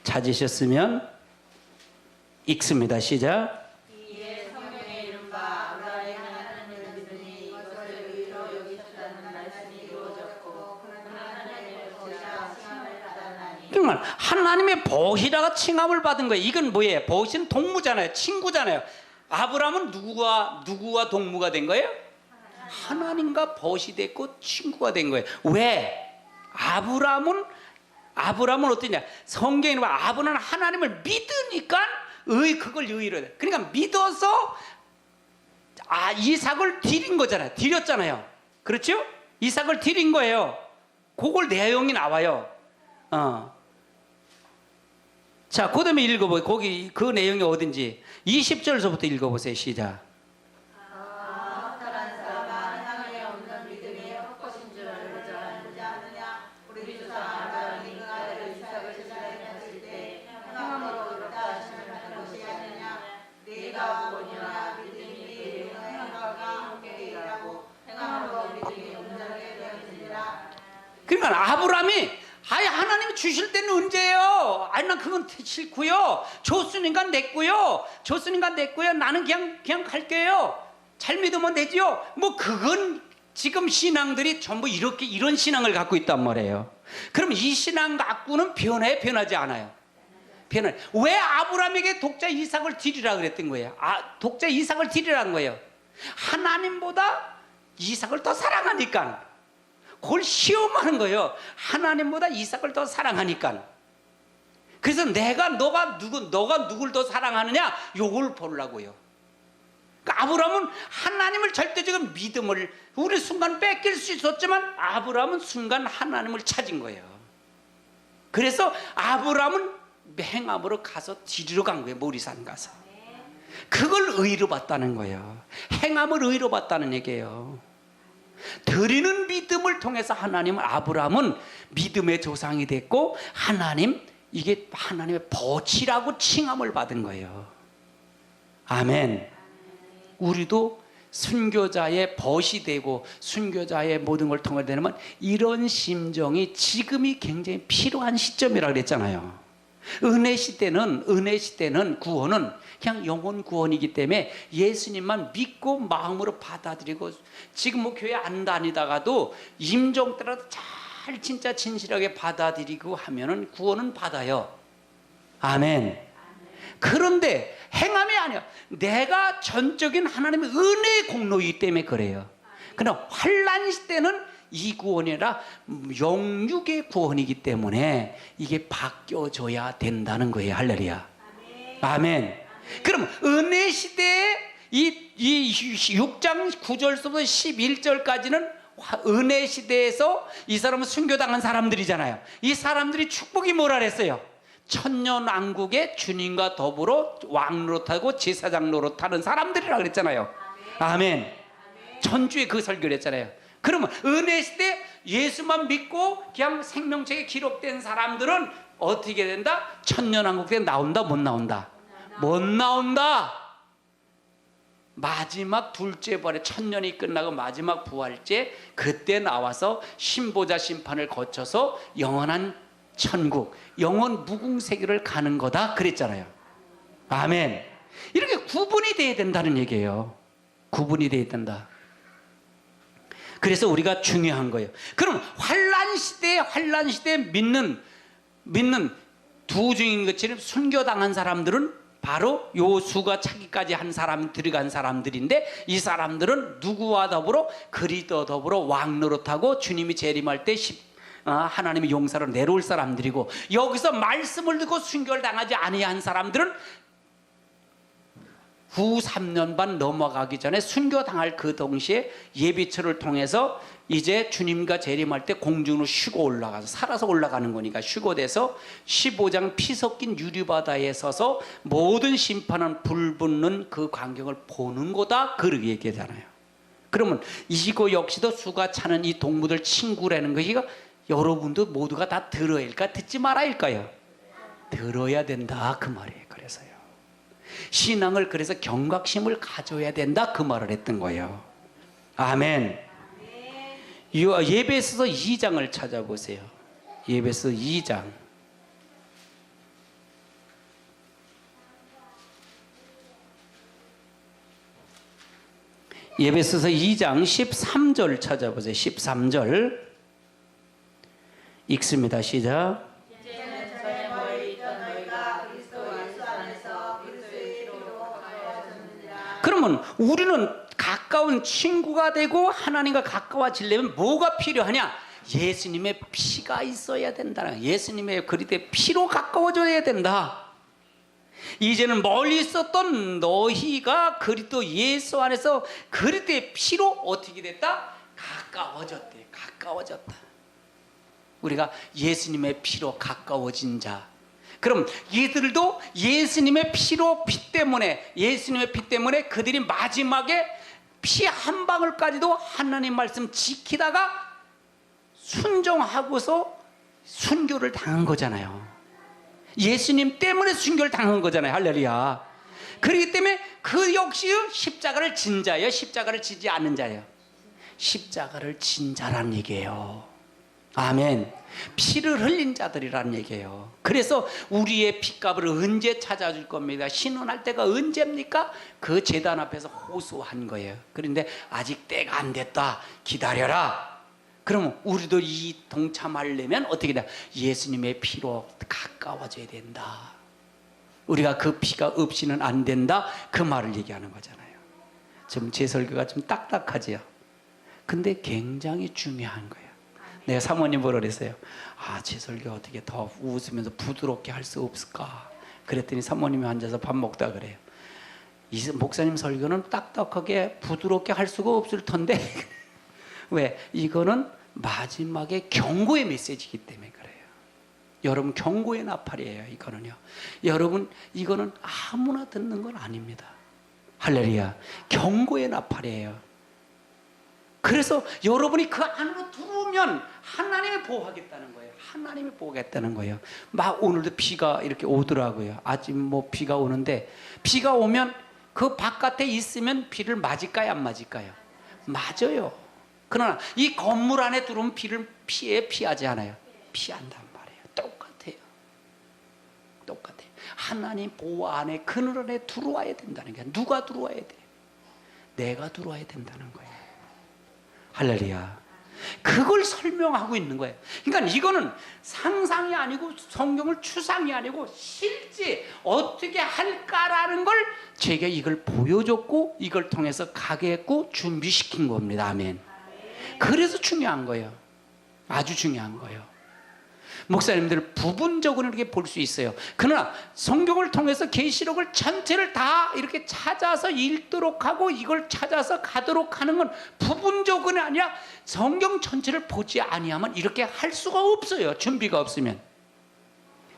찾으셨으면 읽습니다. 시작. 이에 성경에 이른바 아브라함이 하나님을 믿으니 이것을 의로 여기셨다는 말씀이 이루어졌고 그는 하나님의 보시라 칭함을 받았나니. 정말 하나님의 보시라가 칭함을 받은 거예요. 이건 뭐예요? 보시는 동무잖아요. 친구잖아요. 아브라함은 누구와 동무가 된 거예요? 하나님과 보시 됐고 친구가 된 거예요. 왜? 아브라함은 어떠냐? 성경에 보면 아브라함은 하나님을 믿으니까 그걸 의로 해. 그러니까 믿어서 이삭을 드린 거잖아요. 드렸잖아요. 그렇죠? 이삭을 드린 거예요. 그걸 내용이 나와요. 자, 그 다음에 읽어보세요. 거기 그 내용이 어딘지 20절서부터 읽어보세요. 시작. 다른 사람은 하나님의 없는 믿음이 헛것인 줄 알고자 하느냐. 우리 조상 아브라함이 그 아들 이삭을 제사에 바칠 때 행함으로 의롭다 하심을 받은 것이 아니냐. 네가 보니 그러니까 아브라함이 아예 하나님이 주실 때는 언제예요? 아니 난 그건 싫고요. 줬으니까 냈고요. 줬으니까 냈고요. 나는 그냥 갈게요. 잘 믿으면 되지요. 뭐 그건 지금 신앙들이 전부 이런 신앙을 갖고 있단 말이에요. 그럼 이 신앙 갖고는 변하지 않아요. 왜 아브라함에게 독자 이삭을 드리라 그랬던 거예요? 독자 이삭을 드리라는 거예요. 하나님보다 이삭을 더 사랑하니까. 그걸 시험하는 거예요. 하나님보다 이삭을 더 사랑하니까. 그래서 너가 누굴 더 사랑하느냐? 요걸 보려고요. 그러니까 아브라함은 하나님을 절대적인 믿음을 우리 순간 뺏길 수 있었지만 아브라함은 순간 하나님을 찾은 거예요. 그래서 아브라함은 행함으로 가서 드리러 간 거예요. 모리산 가서. 그걸 의로 봤다는 거예요. 행함을 의로 봤다는 얘기예요. 드리는 믿음을 통해서 아브라함은 믿음의 조상이 됐고 이게 하나님의 벗이라고 칭함을 받은 거예요. 아멘. 우리도 순교자의 벗이 되고 순교자의 모든 걸 통해 되면 이런 심정이 지금이 굉장히 필요한 시점이라고 그랬잖아요. 은혜 시대는 구원은 그냥 영혼 구원이기 때문에 예수님만 믿고 마음으로 받아들이고 지금 뭐 교회 안 다니다가도 임종 때라도 잘 진짜 진실하게 받아들이고 하면은 구원은 받아요. 아멘. 그런데 행함이 아니야. 내가 전적인 하나님의 은혜의 공로이기 때문에 그래요. 그러나 환난 시대는 이 구원이 아니라 영육의 구원이기 때문에 이게 바뀌어져야 된다는 거예요. 할렐루야. 아멘. 그럼 은혜 시대에 이 6장 9절부터 11절까지는 은혜 시대에서 이 사람은 순교당한 사람들이잖아요. 이 사람들이 축복이 뭐라 그랬어요? 천년왕국에 주님과 더불어 왕노릇하고 제사장 노릇하는 사람들이라 그랬잖아요. 아멘. 전주에 그 설교를 했잖아요. 그러면 은혜 시대 예수만 믿고 그냥 생명책에 기록된 사람들은 어떻게 된다? 천년왕국 때 나온다? 못 나온다? 못 나온다. 마지막 둘째 부활에 천년이 끝나고 마지막 부활째 그때 나와서 신보자 심판을 거쳐서 영원한 천국, 영원 무궁세계를 가는 거다 그랬잖아요. 아멘. 이렇게 구분이 돼야 된다는 얘기예요. 구분이 돼야 된다. 그래서 우리가 중요한 거예요. 그럼 환난 시대에 믿는 두 중인 것처럼 순교당한 사람들은 바로 요수가 차기까지 한 사람 들어간 사람들인데 이 사람들은 누구와 더불어 그리스도와 더불어 왕노릇하고 주님이 재림할 때 하나님의 용사로 내려올 사람들이고 여기서 말씀을 듣고 순교를 당하지 아니한 사람들은 후 3년 반 넘어가기 전에 순교당할 그 동시에 예비처를 통해서 이제 주님과 재림할 때 공중으로 쉬고 올라가서 살아서 올라가는 거니까 쉬고 돼서 15장 피 섞인 유리바다에 서서 모든 심판은 불 붙는 그 광경을 보는 거다 그렇게 얘기하잖아요. 그러면 이거 역시도 수가 차는 이 동무들 친구라는 것이 여러분도 모두가 다 들어야 할까 듣지 말아야 할까요? 들어야 된다 그 말이에요. 그래서요. 신앙을 그래서 경각심을 가져야 된다 그 말을 했던 거예요. 아멘. 예배소서 2장을 찾아보세요. 예배소 2장. 예배소서 2장 13절 찾아보세요. 13절 읽습니다. 시작. 이제는 전에 멀리 있던 너희가 그리스도 예수 안에서 그리스도의 피로 가까워졌느니라. 그러면 우리는 가까운 친구가 되고 하나님과 가까워지려면 뭐가 필요하냐? 예수님의 피가 있어야 된다. 예수님의 그리스도의 피로 가까워져야 된다. 이제는 멀리 있었던 너희가 그리스도 예수 안에서 그리스도의 피로 어떻게 됐다? 가까워졌대. 가까워졌다. 우리가 예수님의 피로 가까워진 자. 그럼 이들도 예수님의 피 때문에 그들이 마지막에 피 한 방울까지도 하나님 말씀 지키다가 순종하고서 순교를 당한 거잖아요. 예수님 때문에 순교를 당한 거잖아요. 할렐루야. 그렇기 때문에 그 역시 십자가를 진 자예요. 십자가를 지지 않는 자예요. 십자가를 진 자라는 얘기예요. 아멘. 피를 흘린 자들이라는 얘기예요. 그래서 우리의 핏값을 언제 찾아줄 겁니다. 신원할 때가 언제입니까? 그 제단 앞에서 호소한 거예요. 그런데 아직 때가 안 됐다. 기다려라. 그러면 우리도 이 동참하려면 어떻게 돼? 예수님의 피로 가까워져야 된다. 우리가 그 피가 없이는 안 된다. 그 말을 얘기하는 거잖아요. 좀 제 설교가 좀 딱딱하지요. 근데 굉장히 중요한 거예요. 내가 사모님 보러 그랬어요. 제 설교 어떻게 더 웃으면서 부드럽게 할 수 없을까? 그랬더니 사모님이 앉아서 밥 먹다 그래요. 이 목사님 설교는 딱딱하게 부드럽게 할 수가 없을 텐데 왜? 이거는 마지막에 경고의 메시지이기 때문에 그래요. 여러분, 경고의 나팔이에요. 이거는요. 여러분, 이거는 아무나 듣는 건 아닙니다. 할렐루야. 경고의 나팔이에요. 그래서 여러분이 그 안으로 들어오면 하나님이 보호하겠다는 거예요. 하나님이 보호하겠다는 거예요. 막 오늘도 비가 이렇게 오더라고요. 아직 뭐 비가 오는데, 비가 오면 그 바깥에 있으면 비를 맞을까요? 안 맞을까요? 맞아요. 그러나 이 건물 안에 들어오면 비를 피하지 않아요. 피한단 말이에요. 똑같아요. 똑같아요. 하나님 보호 안에, 그늘 안에 들어와야 된다는 거예요. 누가 들어와야 돼요? 내가 들어와야 된다는 거예요. 할렐루야. 그걸 설명하고 있는 거예요. 그러니까 이거는 상상이 아니고 성경을 추상이 아니고 실제 어떻게 할까라는 걸 제가 이걸 보여줬고 이걸 통해서 가게 했고 준비시킨 겁니다. 아멘. 그래서 중요한 거예요. 아주 중요한 거예요. 목사님들 부분적으로 이렇게 볼 수 있어요. 그러나 성경을 통해서 계시록을 전체를 다 이렇게 찾아서 읽도록 하고 이걸 찾아서 가도록 하는 건 부분적으로는 아니라 성경 전체를 보지 아니하면 이렇게 할 수가 없어요. 준비가 없으면.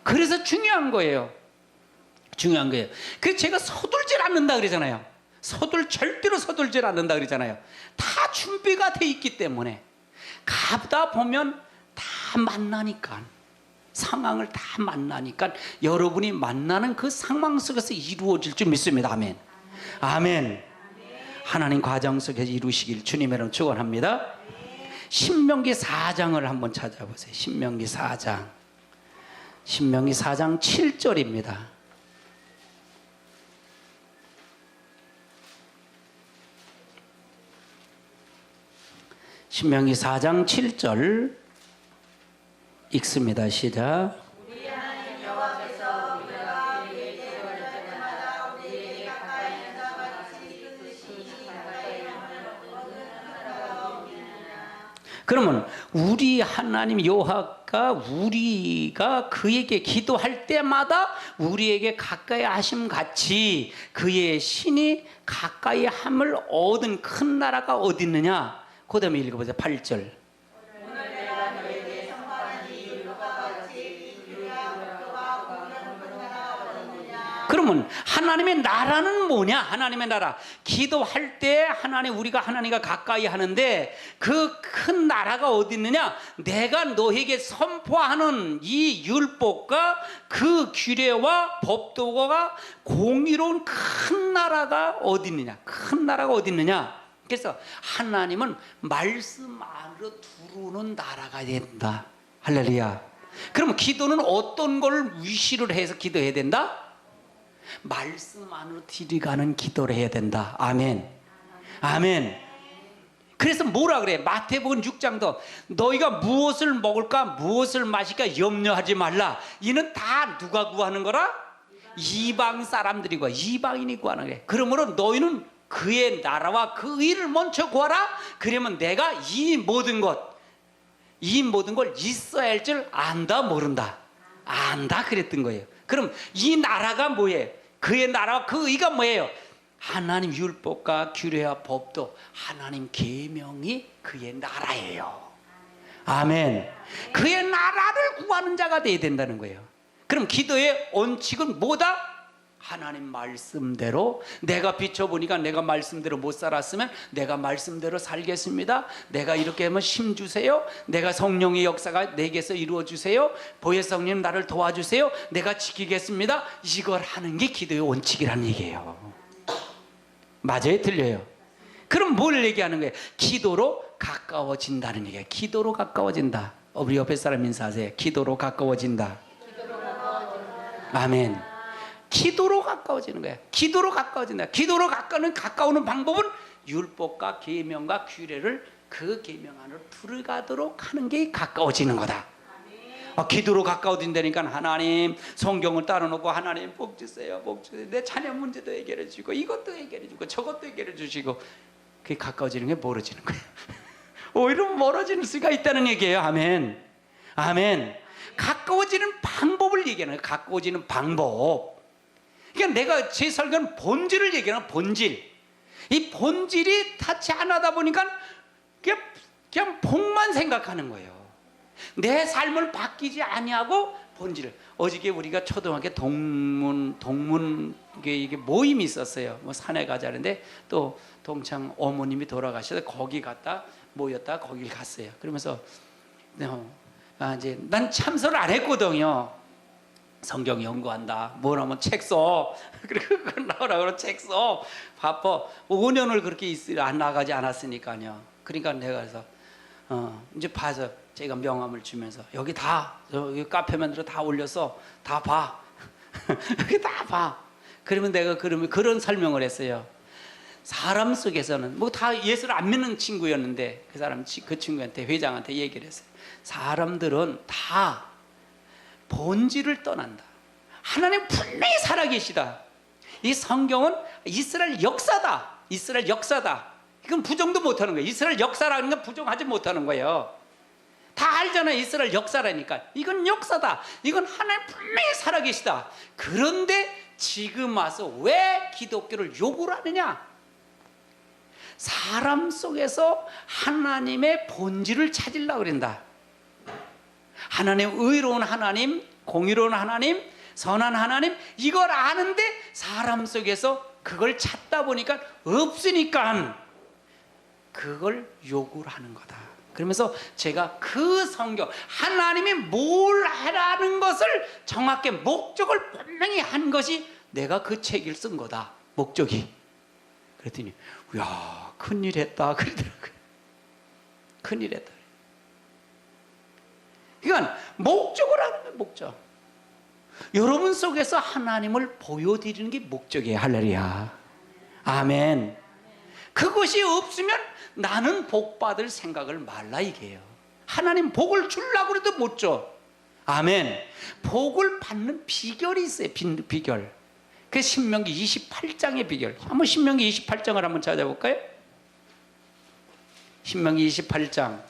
그래서 중요한 거예요. 중요한 거예요. 그래서 제가 서둘질 않는다 그러잖아요. 절대로 서둘질 않는다 그러잖아요. 다 준비가 돼 있기 때문에 가다 보면 다 만나니까, 상황을 다 만나니까 여러분이 만나는 그 상황 속에서 이루어질 줄 믿습니다. 아멘. 아멘. 하나님 과정 속에서 이루시길 주님의 이름으로 축원합니다. 신명기 4장을 한번 찾아보세요. 신명기 4장. 신명기 4장 7절입니다. 신명기 4장 7절 읽습니다. 시작. 우리 하나님 여호와께서 우리가 우리에게 원할 때마다 우리에게 가까이 있는 자와 같이 그 가까이 함을 얻는 나라가 없느냐. 그러면 우리 하나님 여호와가 우리가 그에게 기도할 때마다 우리에게 가까이 하심 같이 그의 신이 가까이 함을 얻은 큰 나라가 어디 있느냐? 그 다음에 읽어보세요. 8절. 오늘 내가 너에게 선포하는 이 율법과 같이 인류와 국도와 공의를 얻는 나라가 얻느냐. 그러면 하나님의 나라는 뭐냐? 하나님의 나라. 기도할 때 우리가 하나님과 가까이 하는데 그 큰 나라가 어디 있느냐? 내가 너에게 선포하는 이 율법과 그 규례와 법도가 공의로운 큰 나라가 어디 있느냐? 큰 나라가 어디 있느냐? 그래서 하나님은 말씀 안으로 들어오는 나라가 된다. 할렐루야. 그러면 기도는 어떤 걸 위시를 해서 기도해야 된다? 말씀 안으로 들어가는 기도를 해야 된다. 아멘. 아멘. 그래서 뭐라 그래? 마태복음 6장도 너희가 무엇을 먹을까 무엇을 마실까 염려하지 말라. 이는 다 누가 구하는 거라? 이방 사람들이 구하, 이방인이 구하는 거래. 그러므로 너희는 그의 나라와 그 의를 먼저 구하라. 그러면 내가 이 모든 걸 있어야 할 줄 안다 모른다? 안다 그랬던 거예요. 그럼 이 나라가 뭐예요? 그의 나라와 그 의가 뭐예요? 하나님 율법과 규례와 법도 하나님 계명이 그의 나라예요. 아멘. 그의 나라를 구하는 자가 되어야 된다는 거예요. 그럼 기도의 원칙은 뭐다? 하나님 말씀대로. 내가 비춰보니까 내가 말씀대로 못 살았으면 내가 말씀대로 살겠습니다. 내가 이렇게 하면 힘 주세요. 내가 성령의 역사가 내게서 이루어 주세요. 보혜 성령 나를 도와주세요. 내가 지키겠습니다. 이걸 하는 게 기도의 원칙이라는 얘기예요. 맞아요? 틀려요? 그럼 뭘 얘기하는 거예요? 기도로 가까워진다는 얘기예요. 기도로 가까워진다. 우리 옆에 사람 인사하세요. 기도로 가까워진다. 아멘. 기도로 가까워지는 거야. 기도로 가까워진다. 기도로 가까우는 방법은 율법과 계명과 규례를 그 계명 안으로 들어가도록 하는 게 가까워지는 거다. 기도로 가까워진다니까 하나님 성경을 따라놓고 하나님 복 주세요, 복 주세요. 내 자녀 문제도 해결해 주고 이것도 해결해 주고 저것도 해결해 주시고, 그게 가까워지는 게 멀어지는 거예요. 오히려 멀어질 수가 있다는 얘기예요. 아멘. 아멘. 가까워지는 방법을 얘기하는 거예요. 가까워지는 방법. 그러니까 내가 제 설교는 본질을 얘기하는 거예요. 본질. 이 본질이 타치 안 하다 보니까 그냥 복만 생각하는 거예요. 내 삶을 바뀌지 아니하고 본질을. 어저께 우리가 초등학교 동문 이게 모임이 있었어요. 뭐 산에 가자는데 또 동창 어머님이 돌아가셔서 거기 갔다 모였다 거길 갔어요. 그러면서 이제 난 참석을 안 했거든요. 성경 연구한다. 뭐라면 책 써. 그리고 그걸 나오라고 책 써. 바빠. 5년을 그렇게 안 나가지 않았으니까요. 그러니까 내가 그래서 이제 봐서 제가 명함을 주면서 여기 여기 카페 만들어 다 올려서 다 봐. 여기 다 봐. 그러면 내가 그런 설명을 했어요. 사람 속에서는 뭐 다 예수를 안 믿는 친구였는데 그 친구한테 회장한테 얘기를 했어요. 사람들은 다 본질을 떠난다. 하나님 분명히 살아계시다. 이 성경은 이스라엘 역사다. 이스라엘 역사다. 이건 부정도 못하는 거예요. 이스라엘 역사라는 건 부정하지 못하는 거예요. 다 알잖아요. 이스라엘 역사라니까. 이건 역사다. 이건 하나님 분명히 살아계시다. 그런데 지금 와서 왜 기독교를 요구를 하느냐? 사람 속에서 하나님의 본질을 찾으려고 그런다. 하나님, 의로운 하나님, 공의로운 하나님, 선한 하나님, 이걸 아는데 사람 속에서 그걸 찾다 보니까 없으니까 그걸 요구를 하는 거다. 그러면서 제가 그 성경, 하나님이 뭘 하라는 것을 정확히 목적을 분명히 한 것이 내가 그 책을 쓴 거다. 목적이. 그랬더니 야, 큰일 했다 그러더라고요. 큰일 했다. 그러니까 목적을 하는 거예요. 목적. 여러분 속에서 하나님을 보여드리는 게 목적이에요. 할렐루야. 아멘. 그것이 없으면 나는 복 받을 생각을 말라 이게요. 하나님 복을 주려고 해도 못 줘. 아멘. 복을 받는 비결이 있어요. 비결. 그 신명기 28장의 비결. 한번 신명기 28장을 한번 찾아볼까요? 신명기 28장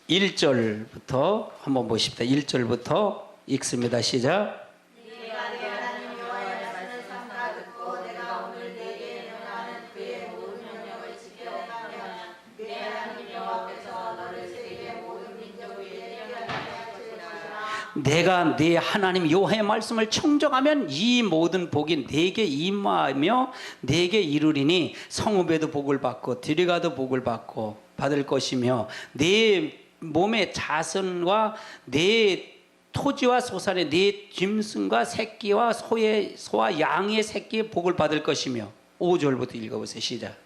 1절부터 한번 보십시다. 1절부터 읽습니다. 시작. 네가 내 하나님 여호와의 말씀을 삼가 듣고 내가 오늘 내게 명하는 그의 모든 명령을 지켜가면 내 하나님 여호와께서 너를 세계 모든 민족 위에 뛰어나게 하실 것이라. 내가 네 하나님 여호와의 말씀을 청정하면 이 모든 복이 네게 임하며 네게 이루리니 성읍에도 복을 받고 들어가도 복을 받을 것이며 네 몸의 자손과 네 토지와 소산의 네 짐승과 새끼와 소와 양의 새끼의 복을 받을 것이며. 5절부터 읽어보세요. 시작.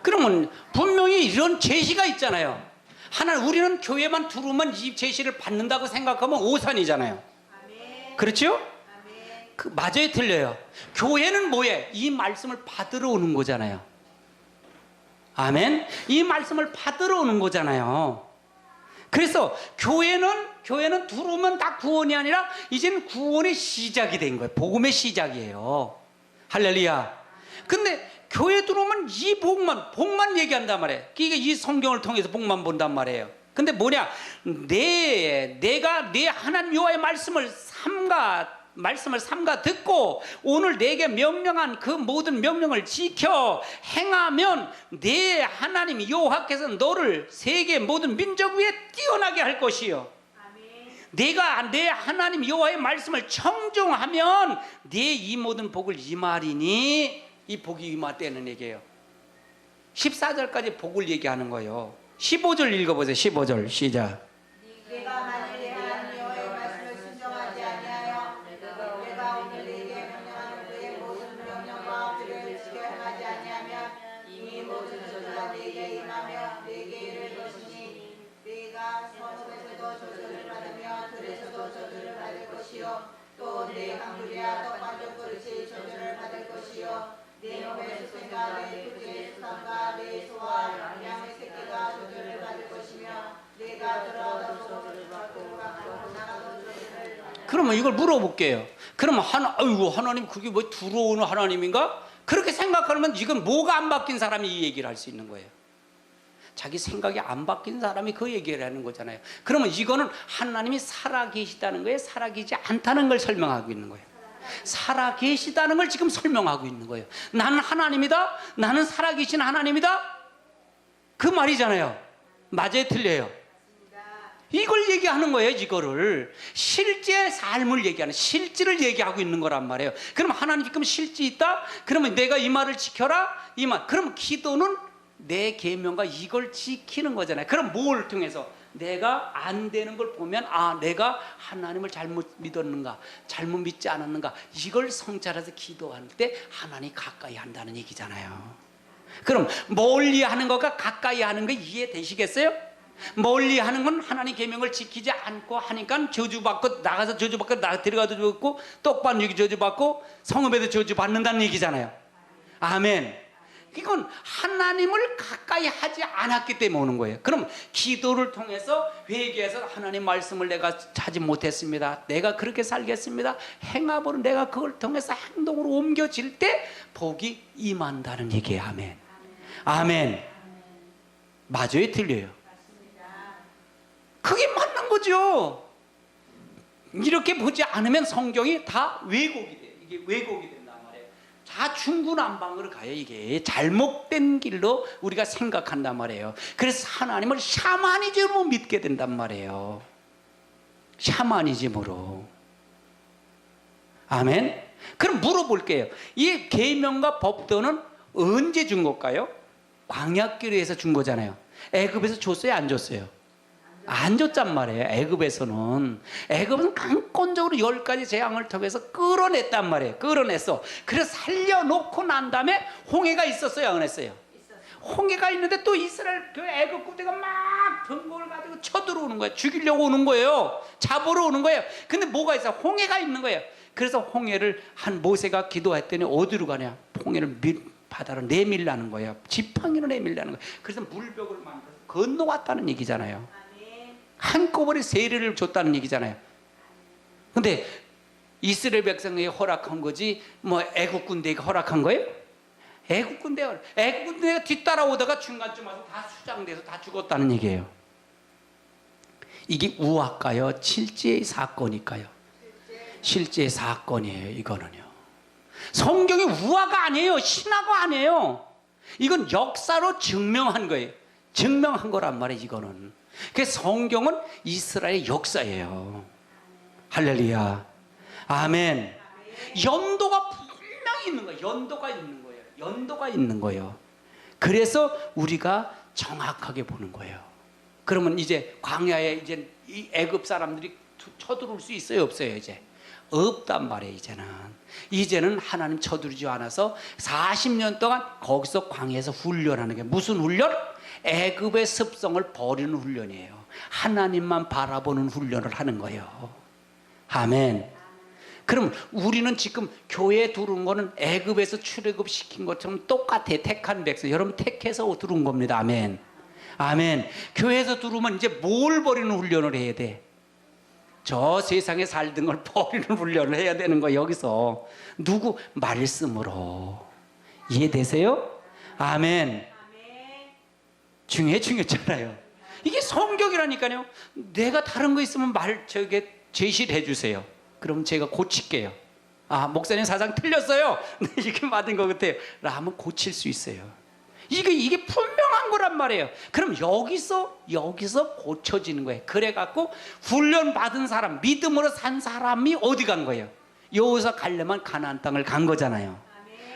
그러면 분명히 이런 제시가 있잖아요. 우리는 교회만 들어오면 이 제시를 받는다고 생각하면 오산이잖아요. 그렇죠? 맞아요, 틀려요? 교회는 뭐예요? 이 말씀을 받으러 오는 거잖아요. 아멘. 이 말씀을 받으러 오는 거잖아요. 그래서 교회는 들어오면 다 구원이 아니라 이제는 구원의 시작이 된 거예요. 복음의 시작이에요. 할렐루야. 근데 교회 들어오면 이 복만 얘기한단 말이에요. 이게 이 성경을 통해서 복만 본단 말이에요. 근데 뭐냐? 내가 내 하나님 여호와의 말씀을 삼가 듣고 오늘 내게 명령한 그 모든 명령을 지켜 행하면 내 하나님 여호와께서 너를 세계 모든 민족 위에 뛰어나게 할 것이요. 내가 내 하나님 여호와의 말씀을 청종하면 내 이 모든 복을 임하리니 이 복이 임할 때는 얘기해요. 14절까지 복을 얘기하는 거예요. 15절 읽어보세요. 15절 시작. 내가 만일 내 하나님 여호와의 말씀을 순종하지 아니하여 내가 오늘 네게 명령하는 그의 모든 명령과 규례를 지켜 행하지 아니하면 이미 모든 저주가 네게 임하며 네게 이를 것이니 네가 성읍에서도 저주를 받으며 들에서도 저주를 받을 것이요 또 내 한그리와 떡반죽 그릇이 저주를 받을 것이요 내 몸의 수생과 내 토지의 수산과 내 소와 양의 새끼가 저주를 받을 것이며 내가 들어가도 저주를 받고 나가도 저주를 받을. 그러면 이걸 물어볼게요. 그러면 아이고 하나님 그게 뭐 들어오는 하나님인가? 그렇게 생각하면 이건 뭐가 안 바뀐 사람이 이 얘기를 할 수 있는 거예요. 자기 생각이 안 바뀐 사람이 그 얘기를 하는 거잖아요. 그러면 이거는 하나님이 살아계시다는 거예요? 살아계시지 않다는 걸 설명하고 있는 거예요. 살아계시다는 걸 지금 설명하고 있는 거예요. 나는 하나님이다. 나는 살아계신 하나님이다. 그 말이잖아요. 맞아요? 틀려요? 이걸 얘기하는 거예요. 이거를 실제 삶을 얘기하는, 실질을 얘기하고 있는 거란 말이에요. 그럼 하나님 지금 실제 있다? 그러면 내가 이 말을 지켜라? 이 말. 그럼 기도는 내 계명과 이걸 지키는 거잖아요. 그럼 뭘 통해서? 내가 안 되는 걸 보면 내가 하나님을 잘못 믿었는가, 잘못 믿지 않았는가, 이걸 성찰해서 기도할 때 하나님이 가까이 한다는 얘기잖아요. 그럼 멀리 하는 것과 가까이 하는 거 이해되시겠어요? 멀리 하는 건 하나님 계명을 지키지 않고 하니까 저주받고, 나가서 저주받고, 들어가도 저주받고, 떡반죽이 저주받고, 성읍에도 저주받는다는 얘기잖아요. 아멘. 이건 하나님을 가까이 하지 않았기 때문에 오는 거예요. 그럼 기도를 통해서 회개해서 하나님 말씀을 내가 하지 못했습니다. 내가 그렇게 살겠습니다. 행함으로 내가 그걸 통해서 행동으로 옮겨질 때 복이 임한다는 얘기예요. 아멘. 아멘. 맞아요? 틀려요? 그게 맞는 거죠. 이렇게 보지 않으면 성경이 다 왜곡이 돼요. 이게 왜곡이 된단 말이에요. 다 중구난방으로 가요. 이게 잘못된 길로 우리가 생각한단 말이에요. 그래서 하나님을 샤머니즘으로 믿게 된단 말이에요. 샤머니즘으로. 아멘. 그럼 물어볼게요. 이 계명과 법도는 언제 준 걸까요? 광야길에서 준 거잖아요. 애굽에서 줬어요? 안 줬어요? 안 줬단 말이에요. 애굽은 강권적으로 10가지 재앙을 통해서 끌어냈단 말이에요. 끌어냈어. 그래서 살려놓고 난 다음에 홍해가 있었어요? 안 했어요? 홍해가 있는데 또 이스라엘 그 애굽 군대가 막 병거를 가지고 쳐들어오는 거예요. 죽이려고 오는 거예요. 잡으러 오는 거예요. 근데 뭐가 있어요? 홍해가 있는 거예요. 그래서 홍해를 한 모세가 기도했더니 어디로 가냐? 홍해를 바다로 내밀라는 거예요. 지팡이로 내밀라는 거예요. 그래서 물벽을 만들어서 건너왔다는 얘기잖아요. 한꺼번에 세례를 줬다는 얘기잖아요. 근데 이스라엘 백성에게 허락한 거지 뭐 애국 군대에게 허락한 거예요? 애국 군대가 뒤따라오다가 중간쯤 와서 다 수장돼서 다 죽었다는 얘기예요. 이게 우화일까요? 실제의 사건일까요? 실제의 사건이에요. 이거는요. 성경이 우화가 아니에요. 신화가 아니에요. 이건 역사로 증명한 거예요. 증명한 거란 말이에요. 이거는. 그래서 성경은 이스라엘의 역사예요. 할렐루야. 아멘. 연도가 분명히 있는 거예요. 연도가 있는 거예요. 그래서 우리가 정확하게 보는 거예요. 그러면 이제 광야에 이제 이 애굽 사람들이 쳐들어올 수 있어요? 없어요? 이제 없단 말이에요. 이제는 하나님 쳐들지 않아서 40년 동안 거기서 광야에서 훈련하는 게 무슨 훈련? 애굽의 습성을 버리는 훈련이에요. 하나님만 바라보는 훈련을 하는 거예요. 아멘. 그럼 우리는 지금 교회에 들어온 거는 애굽에서 출애굽 시킨 것처럼 똑같아. 택한 백성. 여러분 택해서 들어온 겁니다. 아멘. 아멘. 교회에서 들어오면 이제 뭘 버리는 훈련을 해야 돼? 저 세상에 살던 걸 버리는 훈련을 해야 되는 거예요. 여기서 누구? 말씀으로. 이해되세요? 아멘. 중요했잖아요. 이게 성경이라니까요. 내가 다른 거 있으면 제시를 해주세요. 그럼 제가 고칠게요. 목사님 사상 틀렸어요. 이렇게 받은 것 같아요. 라면 고칠 수 있어요. 이게 분명한 거란 말이에요. 그럼 여기서 고쳐지는 거예요. 그래갖고 훈련 받은 사람, 믿음으로 산 사람이 어디 간 거예요? 여기서 가려면 가나안 땅을 간 거잖아요.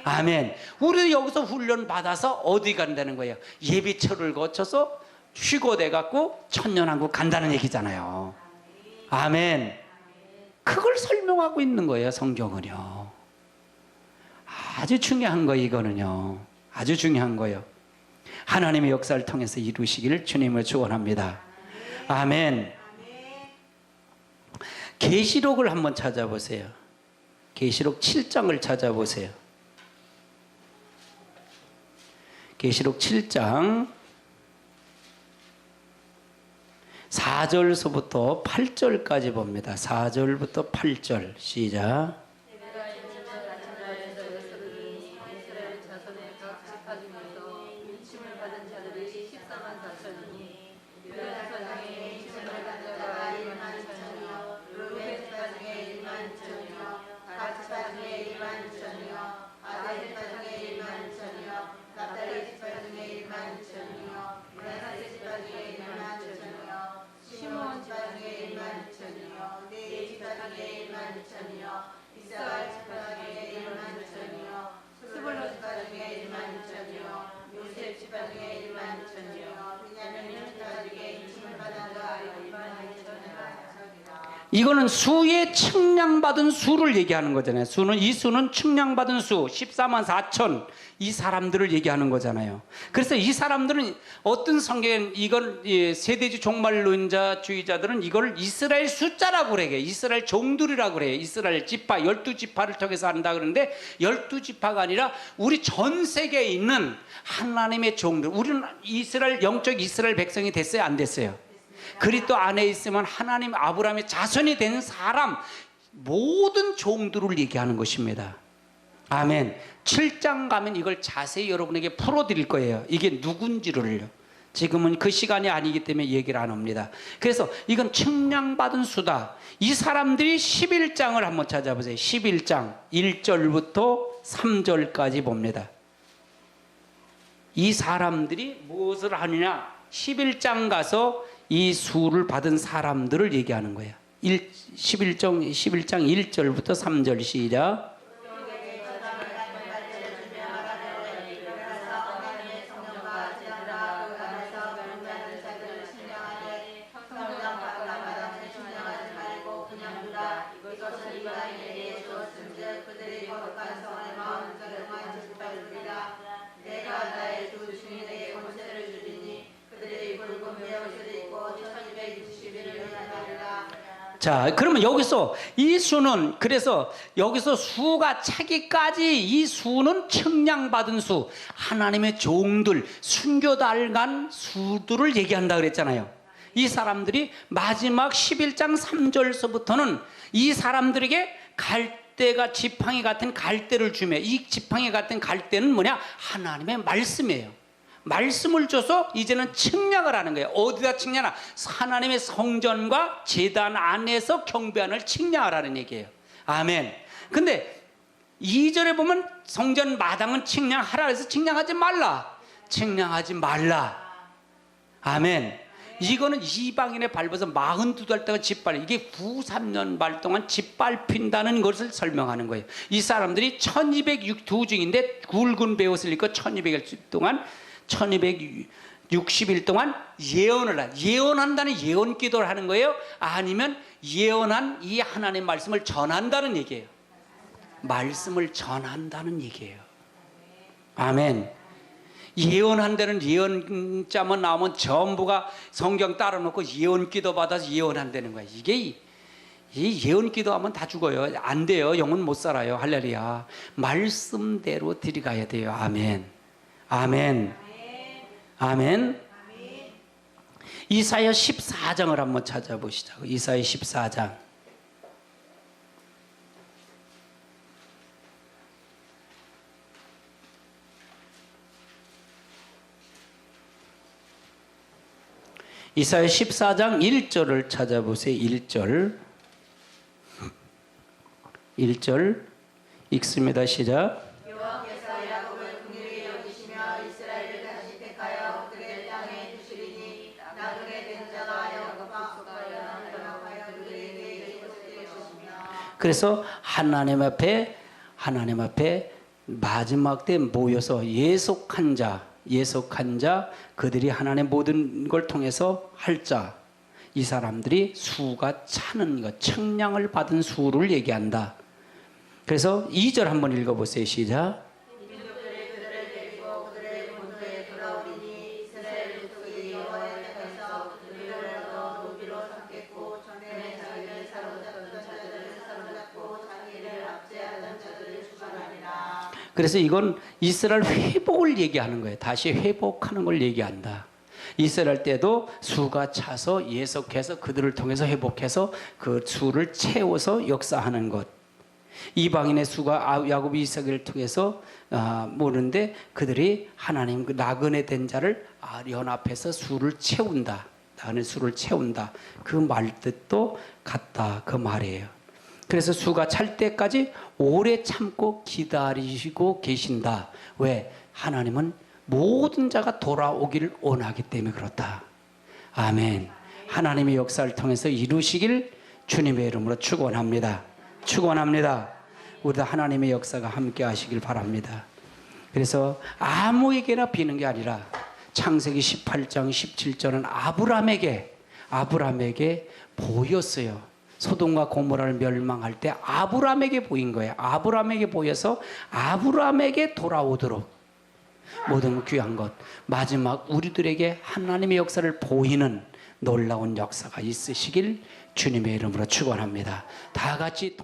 아멘. 우리 여기서 훈련 받아서 어디 간다는 거예요? 예비처를 거쳐서 휴거돼 갖고 천년왕국 간다는 얘기잖아요. 아멘. 그걸 설명하고 있는 거예요, 성경은요. 아주 중요한 거예요, 이거는요. 아주 중요한 거예요. 하나님의 역사를 통해서 이루시기를 주님을 축원합니다. 아멘. 계시록을 한번 찾아보세요. 계시록 7장을 찾아보세요. 계시록 7장 4절서부터 8절까지 봅니다. 4절부터 8절 시작. 이거는 수의 측량받은 수를 얘기하는 거잖아요. 이 수는 측량받은 수 14만 4천 이 사람들을 얘기하는 거잖아요. 그래서 이 사람들은 어떤 성경에 이건 세대주 종말론자주의자들은 이걸 이스라엘 숫자라고 그래요. 이스라엘 종들이라고 그래요. 이스라엘 지파 12지파를 통해서 한다 그러는데 12지파가 아니라 우리 전 세계에 있는 하나님의 종들. 우리는 영적 이스라엘 백성이 됐어요, 안 됐어요? 그리스도 안에 있으면 하나님 아브라함의 자손이 된 사람 모든 종들을 얘기하는 것입니다. 아멘. 7장 가면 이걸 자세히 여러분에게 풀어드릴 거예요. 이게 누군지를요. 지금은 그 시간이 아니기 때문에 얘기를 안 합니다. 그래서 이건 측량받은 수다. 이 사람들이 11장을 한번 찾아보세요. 11장 1절부터 3절까지 봅니다. 이 사람들이 무엇을 하느냐? 11장 가서 이 수를 받은 사람들을 얘기하는 거예요. 11장 1절부터 3절 시작. 자, 그러면 여기서 이 수는 그래서 여기서 수가 차기까지 이 수는 측량받은 수, 하나님의 종들, 순교달간 수들을 얘기한다 그랬잖아요. 이 사람들이 마지막 11장 3절서부터는 이 사람들에게 갈대가 지팡이 같은 갈대를 주며, 이 지팡이 같은 갈대는 뭐냐? 하나님의 말씀이에요. 말씀을 줘서 이제는 측량을 하는 거예요. 어디다 측량하나? 하나님의 성전과 제단 안에서 경배하는 측량을 하는 얘기예요. 아멘. 근데 2절에 보면 성전 마당은 측량하라 해서 측량하지 말라. 측량하지 말라. 아멘. 이거는 이방인에 밟아서 42달 동안 짓밟, 이게 93년 발 동안 짓밟힌다는 것을 설명하는 거예요. 이 사람들이 1202 중인데 굵은 베옷을 입고 1200일 동안 1260일 동안 예언한다는 예언 기도를 하는 거예요. 아니면 예언한 이 하나님의 말씀을 전한다는 얘기예요. 말씀을 전한다는 얘기예요. 아멘. 예언한다는 예언자만 나오면 전부가 성경 따라놓고 예언 기도 받아서 예언한다는 거예요. 이 예언 기도하면 다 죽어요. 안 돼요. 영혼 못 살아요. 할렐루야. 말씀대로 들이가야 돼요. 아멘. 아멘. 아멘. 이사야 14장을 한번 찾아보시죠. 이사야 14장. 이사야 14장 1절을 찾아보세요. 1절 읽습니다. 시작. 여호와께서 야곱을 긍휼히 여기시며 이스라엘을 다시 택하여 그의 땅에 두시리니 나그네 된 자가 야곱과 연합하여 그들에게 이곳을 것이며. 그래서 하나님 앞에 마지막 때 모여서 예속한 자, 그들이 하나님의 모든 걸 통해서 할 자, 이 사람들이 수가 차는 것, 청량을 받은 수를 얘기한다. 그래서 2절 한번 읽어보세요. 시작. 민족들이 그들을 데리고 그들의 본토에 돌아오리니 이스라엘 족속이 여호와의 앞에서 그들을 얻어 노비로 삼겠고 전에 자기를 사로잡던 자들을 사로잡고 자기를 압제하던 자들을 주관하리라. 그래서 이건 이스라엘 회복을 얘기하는 거예요. 다시 회복하는 걸 얘기한다. 이스라엘 때도 수가 차서 예속해서 그들을 통해서 회복해서 그 수를 채워서 역사하는 것. 이방인의 수가 야곱이 이삭을 통해서 모르는데 그들이 하나님 그 나그네 된 자를 연합해서 수를 채운다. 나그네 수를 채운다. 그 말 뜻도 같다. 그 말이에요. 그래서 수가 찰 때까지 오래 참고 기다리시고 계신다. 왜? 하나님은 모든 자가 돌아오기를 원하기 때문에 그렇다. 아멘. 하나님의 역사를 통해서 이루시길 주님의 이름으로 축원합니다. 축원합니다. 우리도 하나님의 역사가 함께 하시길 바랍니다. 그래서 아무에게나 비는 게 아니라 창세기 18장 17절은 아브람에게 보였어요. 소돔과 고모라를 멸망할 때 아브람에게 보인 거예요. 아브람에게 보여서 아브람에게 돌아오도록 모든 귀한 것, 마지막 우리들에게 하나님의 역사를 보이는 놀라운 역사가 있으시길 주님의 이름으로 축원합니다. 다 같이